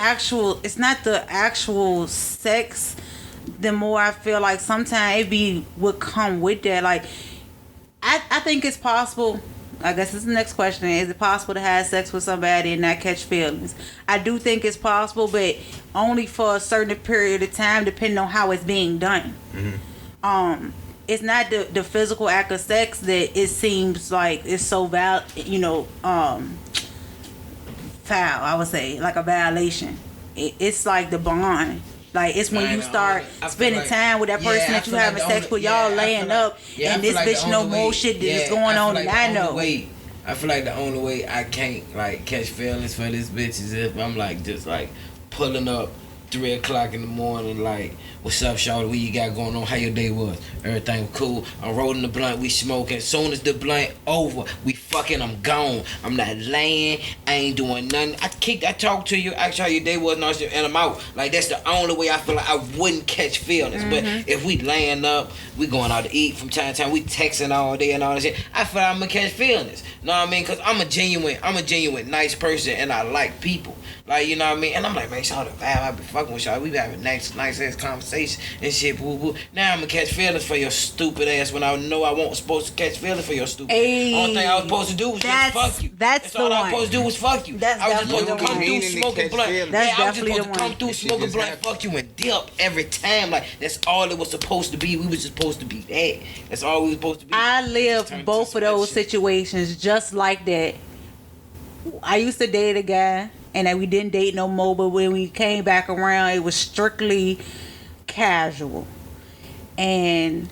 actual sex. The more I feel like sometimes it would come with that. Like, I think it's possible. I guess this is the next question. Is it possible to have sex with somebody and not catch feelings? I do think it's possible, but only for a certain period of time, depending on how it's being done. Mm-hmm. It's not the physical act of sex that it seems like it's so foul. I would say, like a violation. It's like the bond. Like, it's when you start spending time with that person that you having sex with, y'all laying up, and this bitch know more shit that is going on than I know. I feel like the only way I can't like catch feelings for this bitch is if I'm like just like pulling up 3 o'clock in the morning, like What's up, shawty? What you got going on? How your day was? Everything was cool. I'm rolling the blunt, we smoking. As soon as the blunt over, we fucking, I'm gone. I'm not laying, I ain't doing nothing. I talk to you, ask you how your day was, and all shit, and I'm out. Like, that's the only way I feel like I wouldn't catch feelings. But if we laying up, we going out to eat from time to time, we texting all day and all that shit, I feel like I'm gonna catch feelings. Know what I mean? Cause I'm a genuine nice person, and I like people. Like, you know what I mean? And I'm like, man, y'all the vibe, I be fucking with y'all. We be having nice ass conversation and shit, boo boo. Now I'm gonna catch feelings for your stupid ass when I know I wasn't supposed to catch feelings for your stupid ass. Only thing I was supposed to do was just fuck you. That's all the I was one. supposed to do was fuck you. That's I was just supposed to definitely come the through one. smoking blunt. That's I was just definitely supposed to the come one. through That shit smoking just blunt, happened. fuck you and dip every time. Like, that's all it was supposed to be. We was just supposed to be that. That's all we was supposed to be. I Just lived turned both to of some those shit. situations just like that. I used to date a guy, and then we didn't date no more. But when we came back around, it was strictly casual, and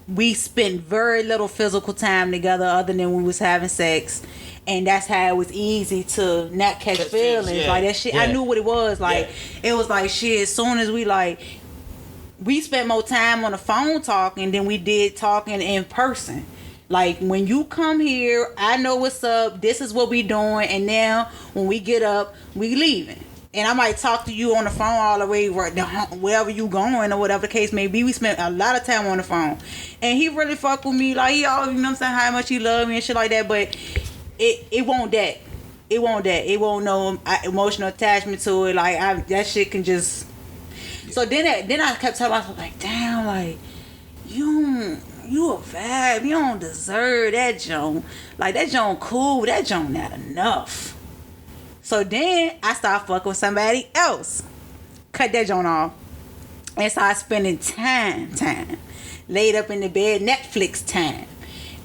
we spent very little physical time together, other than when we was having sex. And that's how it was easy to not catch Catch feelings. feelings, yeah. Like that shit, I Yeah. knew what it was. Like it was like shit. As soon as we spent more time on the phone talking than we did talking in person. Like, when you come here, I know what's up. This is what we doing. And now, when we get up, we leaving. And I might talk to you on the phone all the way wherever you going or whatever the case may be. We spent a lot of time on the phone. And he really fuck with me. Like, he always, you know what I'm saying, how much he love me and shit like that. But it won't that. It won't that. It won't no emotional attachment to it. Like, that shit can just... So then I kept telling myself, like, damn, like, you a vibe. You don't deserve that Joan. Like, that Joan cool. That Joan not enough. So then I started fucking with somebody else. Cut that Joan off. And started spending time. Laid up in the bed, Netflix time.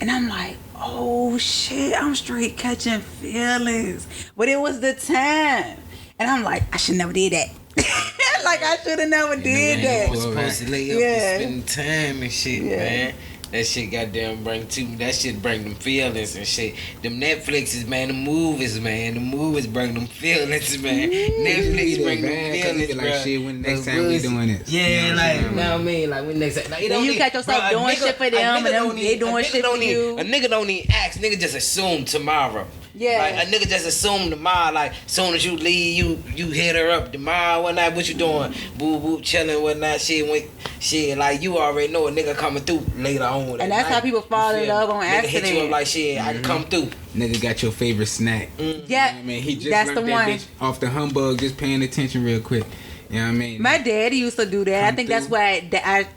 And I'm like, oh shit, I'm straight catching feelings. But it was the time. And I'm like, I should never did that. Like, I should have never did Man, that. was supposed to lay up Yeah. and spend time and shit, Yeah. man. That shit goddamn that shit bring them feelings and shit. Them Netflixes, man, the movies bring them feelings, man. Netflix bring them feelings, like, bruh. shit, when next Those time we pussy. doing this? Yeah, You know what like, I'm saying? know what I mean? Like, when next time. Like, it Then don't you need- catch yourself bruh, a doing nigga- shit for a them, nigga and them- don't they need- doing a nigga shit don't for need- you. A nigga don't need ask. Nigga just assume tomorrow. Yeah. Like, a nigga just assume tomorrow. Like, soon as you leave, you hit her up tomorrow. What night? What you doing? Boo boo, chilling. Whatnot? Shit. Like, you already know a nigga coming through later on. And that's how people fall in love on Nigga hit you accident. up like shit. I can come through. Nigga got your favorite snack. Yeah, I mean, he just that's learned the that one. bitch off the humbug, just paying attention real quick. You know what I mean? My daddy used to do that. I Come think that's through. why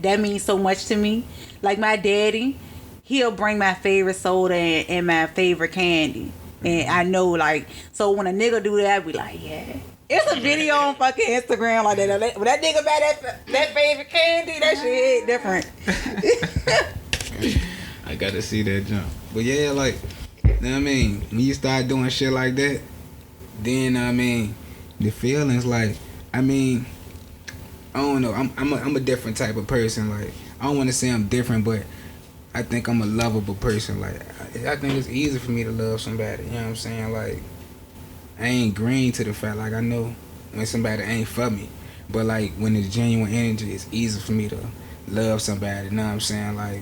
that means so much to me. Like, my daddy, he'll bring my favorite soda and my favorite candy. And I know, like, so when a nigga do that, I be like, yeah. It's a video on fucking Instagram like that. When that nigga buy that favorite candy, that shit hit different. I gotta see that jump. But yeah, like, you know what I mean? When you start doing shit like that, then, I mean, the feelings, like, I mean, I don't know. I'm a different type of person. Like, I don't want to say I'm different, but I think I'm a lovable person. Like, I think it's easy for me to love somebody. You know what I'm saying? Like, I ain't green to the fact. Like, I know when somebody ain't for me, but like when it's genuine energy, it's easy for me to love somebody. You know what I'm saying? Like,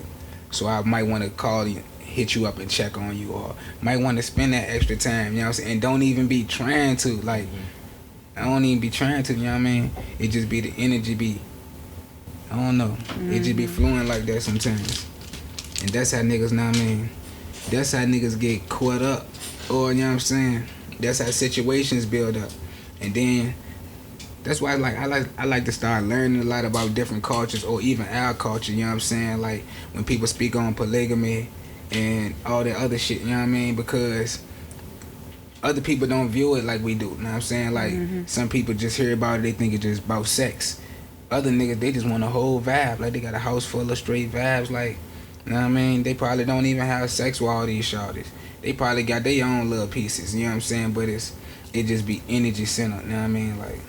so I might want to call you, hit you up and check on you, or might want to spend that extra time. You know what I'm saying? And don't even be trying to. Like, I don't even be trying to. You know what I mean? It just be the energy be. I don't know. It just be flowing like that sometimes. And that's how niggas, know what I mean? That's how niggas get caught up. Or, you know what I'm saying? That's how situations build up. And then, that's why I like to start learning a lot about different cultures, or even our culture, you know what I'm saying? Like, when people speak on polygamy and all that other shit, you know what I mean? Because other people don't view it like we do, you know what I'm saying? Like, some people just hear about it, they think it's just about sex. Other niggas, they just want a whole vibe. Like, they got a house full of straight vibes, like, you know what I mean? They probably don't even have sex with all these shawties. They probably got their own little pieces, you know what I'm saying? But it just be energy centered, you know what I mean? Like,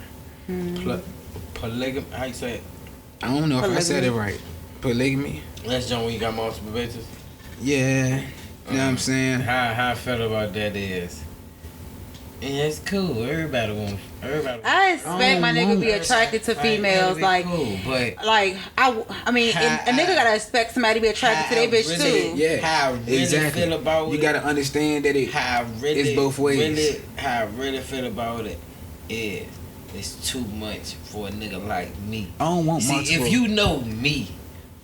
Polygamy, how you say it? I don't know if I said it right. Polygamy? That's John when you got multiple bitches. Yeah. You know what I'm saying? How I felt about that is, yeah, it's cool. Everybody want Everybody. I expect my nigga to be attracted to females. Like, cool, but I mean, a nigga gotta expect somebody to be attracted to their bitch too. Yeah, how I really feel about you it. You gotta understand that it's both ways. How I really feel about it is it's too much for a nigga like me. I don't want See, multiple. if you know me,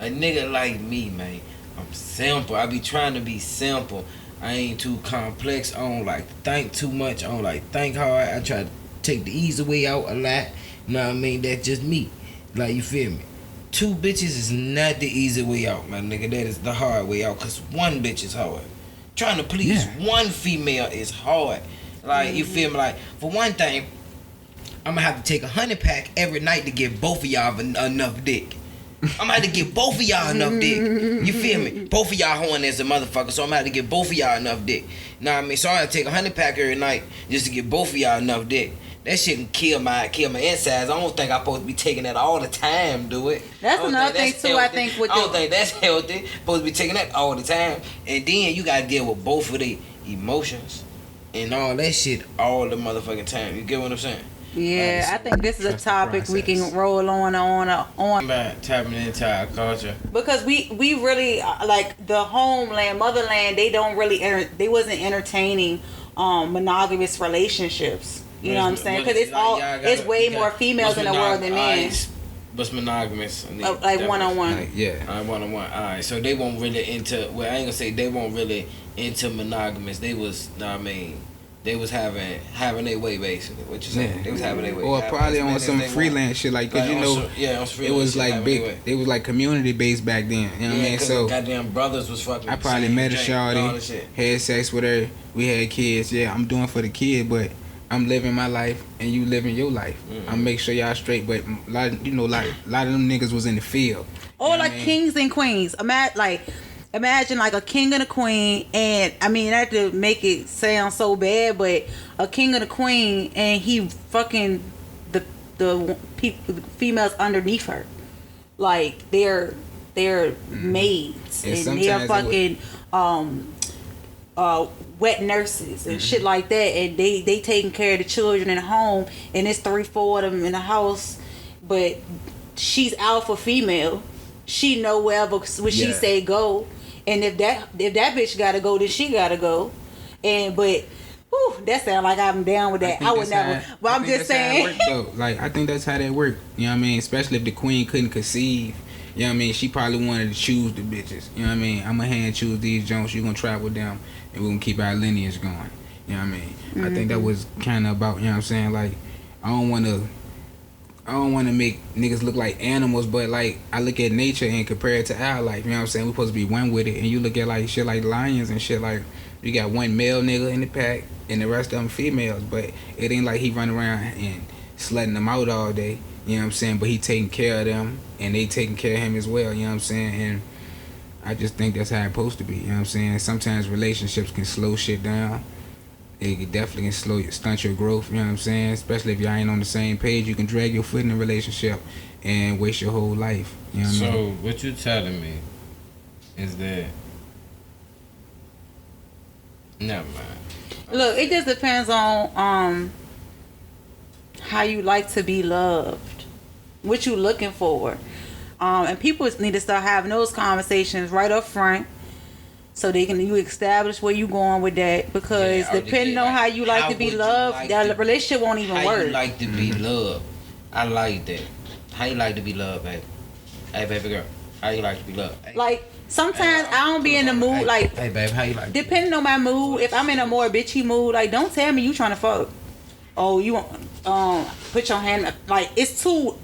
a nigga like me, man, I'm simple. I be trying to be simple. I ain't too complex. I don't like to think too much. I don't like to think hard. I try to take the easy way out a lot. You know what I mean? That's just me. Like, you feel me? 2 bitches is not the easy way out, my nigga. That is the hard way out, because 1 bitch is hard. Trying to please 1 female is hard. Like, you feel me? Like, for one thing, I'm gonna have to take a 100 pack every night to give both of y'all enough dick. I'm gonna have to give both of y'all enough dick. You feel me? Both of y'all horny as a motherfucker, so I'm gonna have to give both of y'all enough dick. Know what I mean? So I gotta take a 100 pack every night just to give both of y'all enough dick. That shit can kill my insides. I don't think I'm supposed to be taking that all the time, do it? That's another thing too. Healthy. I think with I don't think that's healthy. Supposed to be taking that all the time, and then you gotta deal with both of the emotions and all that shit all the motherfucking time. You get what I'm saying? Yeah, I think this is a Trust the topic we can process. roll on About tapping into our culture. because we really like the homeland, motherland. They don't really they wasn't entertaining monogamous relationships. You know what I'm saying? Because it's way more females in the world than men. What's monogamous? Like one-on-one. Like, yeah. One-on-one. Alright, so they weren't really into. Well, I ain't gonna say they weren't really into monogamous. They was. I mean, they was having their way basically. What you saying? Yeah. They was having their way. Or Having probably as on many as some they freelance want. shit, like, cause Like, you on know, some- yeah, on some it freelance was shit, like having big. their way. It was like community based back then. You know what I mean? 'cause So goddamn brothers was fucking. I probably same met a drink and all that shawty, shit. had sex with her. We had kids. Yeah, I'm doing for the kid, but I'm living my life and you living your life. I'm make sure y'all straight. But a lot of them niggas was in the field. Or You know like what I mean? kings and queens. Imagine like a king and a queen, and I mean not to make it sound so bad, but a king and a queen, and he fucking the females underneath her, like they're maids And and sometimes they're it fucking wet nurses and shit like that, and they taking care of the children in the home, and it's 3-4 of them in the house, but she's alpha female. She know wherever when she Yeah. say go, and if that bitch gotta go, then she gotta go. Whew, that sound like I'm down with that. I would never. But I'm just saying. Like, I think that's how that worked. You know what I mean? Especially if the queen couldn't conceive. You know what I mean? She probably wanted to choose the bitches. You know what I mean? I'm gonna hand choose these Jones. You gonna travel with them, and we're gonna keep our lineage going. You know what I mean? I think that was kind of about. You know what I'm saying? Like, I don't want to make niggas look like animals, but like I look at nature and compare it to our life. You know what I'm saying? We're supposed to be one with it, and you look at like shit like lions and shit, like you got one male nigga in the pack and the rest of them females, but it ain't like he run around and slutting them out all day. You know what I'm saying? But he taking care of them and they taking care of him as well. You know what I'm saying? And I just think that's how it's supposed to be. You know what I'm saying? Sometimes relationships can slow shit down. It definitely can stunt your growth, you know what I'm saying? Especially if y'all ain't on the same page, you can drag your foot in a relationship and waste your whole life. You know what I mean? So what you telling me is that never mind. Look, it just depends on how you like to be loved, what you looking for, and people need to start having those conversations right up front, so you establish where you going with that. Because depending on how you like to be loved, that relationship won't even how work. you like to be loved? I like that. How you like to be loved, baby? Hey, baby girl, how you like to be loved? Hey, Like sometimes I don't be in the mood. hey, Like hey, babe, how you like? depending on my mood, if I'm in a more bitchy mood, like don't tell me you trying to fuck. Oh, you want put your hand like it's too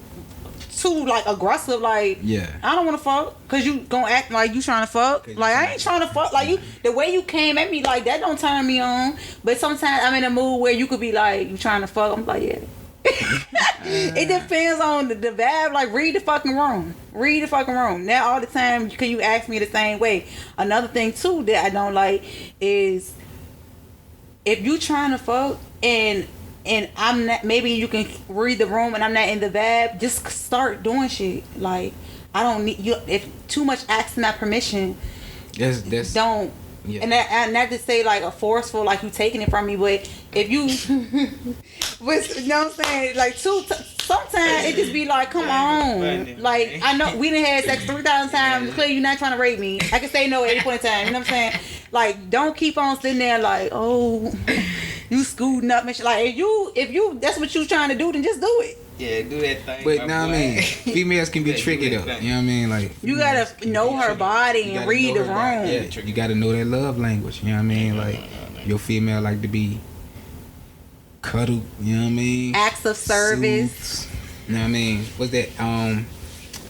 like aggressive. Like Yeah. I don't want to fuck because you gonna act like you trying to fuck. Like I ain't trying to fuck. Like you, the way you came at me like that don't turn me on. But sometimes I'm in a mood where you could be like you trying to fuck. I'm like yeah. It depends on the vibe. Like read the fucking room. Read the fucking room. Now all the time can you ask me the same way. Another thing too that I don't like is if you trying to fuck and I'm not, maybe you can read the room and I'm not in the vibe, just start doing shit. Like I don't need you if too much asking my permission. That's Don't. Yeah. And not to say like a forceful like you taking it from me, but if you But you know what I'm saying? Like sometimes it just be like, come on. Like I know we done had sex 3,000 times. Clearly you're not trying to rape me. I can say no at any point in time. You know what I'm saying? Like don't keep on sitting there like, oh, you scooting up and shit. Like if you that's what you trying to do, then just do it. Yeah, do that thing. But now I mean, females can be tricky though. You know what I mean? Like You gotta know her body and read the room. Yeah, you gotta know that love language. You know what I mean? Like your female like to be cuddled. You know what I mean? Acts of service. Soothed. You know what I mean? What's that?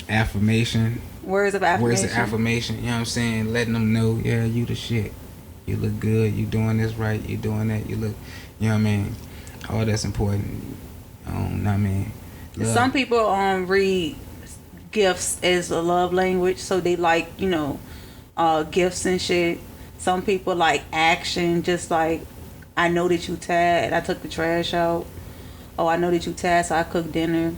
Affirmation. Words of affirmation. Words of affirmation. You know what I'm saying? Letting them know, yeah, you the shit. You look good. You doing this right. You doing that. You look. You know what I mean? All that's important. Know what I mean? Love. Some people read gifts as a love language, so they like, you know, gifts and shit. Some people like action, just like, I know that you tired, I took the trash out. Oh, I know that you tired, so I cooked dinner.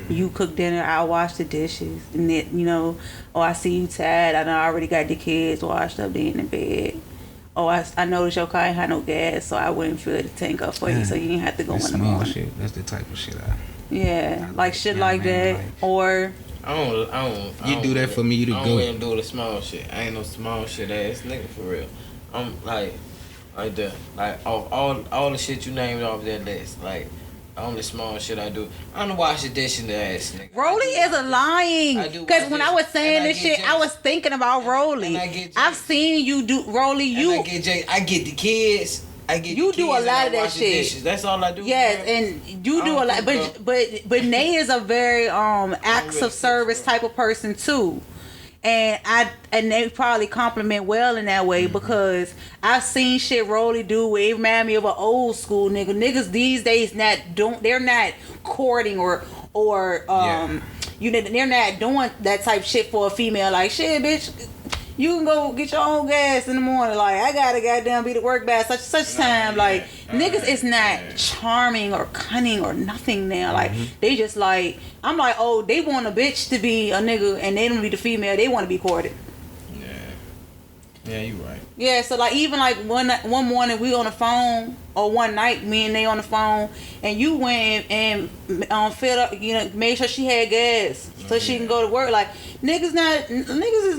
You cook dinner, I wash the dishes. And then, you know, oh, I see you tired, I know I already got the kids washed up, they in the bed. Oh, I noticed your car ain't had no gas, so I wouldn't fill the tank up for you, so you ain't have to go in the morning. Shit. That's the type of shit Yeah, like shit yeah, like man, that. like, or you do that for me to I go. don't even do the small shit. I ain't no small shit ass nigga for real. I'm like that. Like all the shit you named off that list. Like only small shit I do. I don't wash the dish in the ass nigga. Rolly is a lying. I do Because wash when dishes, I was saying and I this get shit, I was thinking about Rolly. and I get I've jealous. seen you do Rolly. I get the kids. I get You the do a kids, lot and of I that wash the shit. dishes. That's all I do. Yes, bro. and you do I a lot, don't but Nay is a very acts of service type of person too, and they probably compliment well in that way because I've seen shit Rolly do where it remind me of an old school nigga. Niggas these days they're not courting or you know, they're not doing that type shit for a female. Like shit, bitch. You can go get your own gas in the morning. Like, I gotta goddamn be to work by such time. Like, niggas is not charming or cunning or nothing now. Like, they just like, I'm like, oh, they want a bitch to be a nigga and they don't be the female. They want to be courted. Yeah, you right. Yeah, so like even like one morning we on the phone, or one night me and they on the phone, and you went and filled up, you know, made sure she had gas so she can go to work. Like niggas is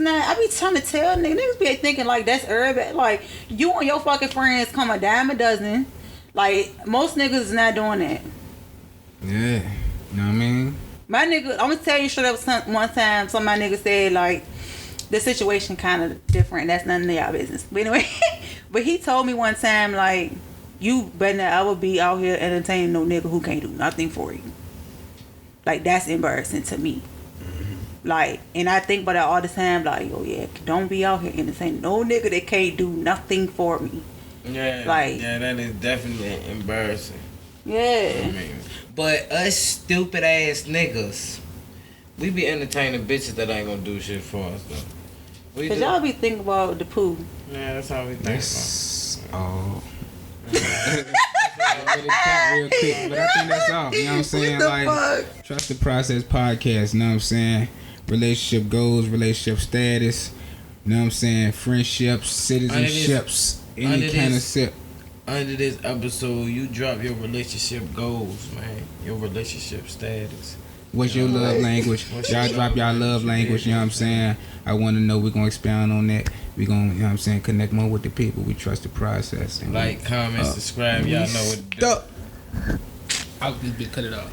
not. I be trying to tell niggas be thinking like that's urban. Like you and your fucking friends come a dime a dozen. Like most niggas is not doing that. Yeah, you know what I mean? My nigga, I'm gonna tell you straight up. One time, some of my niggas said like, the situation kind of different. That's none of y'all business. But anyway, but he told me one time like, you better not ever be out here entertaining no nigga who can't do nothing for you. Like that's embarrassing to me. Like, and I think about that all the time. Like, oh yeah, don't be out here entertaining no nigga that can't do nothing for me. Yeah, like that is definitely embarrassing. Yeah. I mean, but us stupid ass niggas, we be entertaining bitches that ain't gonna do shit for us though. Cause y'all be thinking about the poo. Yeah, that's how we think. That's all. Real quick, but I think that's all. You know what I'm saying? Like, Trust the Process podcast. You know what I'm saying? Relationship goals, relationship status. You know what I'm saying? Friendships, citizenships, any kind of sip. Under this episode, you drop your relationship goals, man. Your relationship status. What's your love language? Y'all drop y'all love language, you know what I'm saying? I want to know. We're going to expound on that. We're going to, you know what I'm saying, connect more with the people. We trust the process. And like, comment, subscribe. Y'all know what to do. Stop. I'll just cut it off.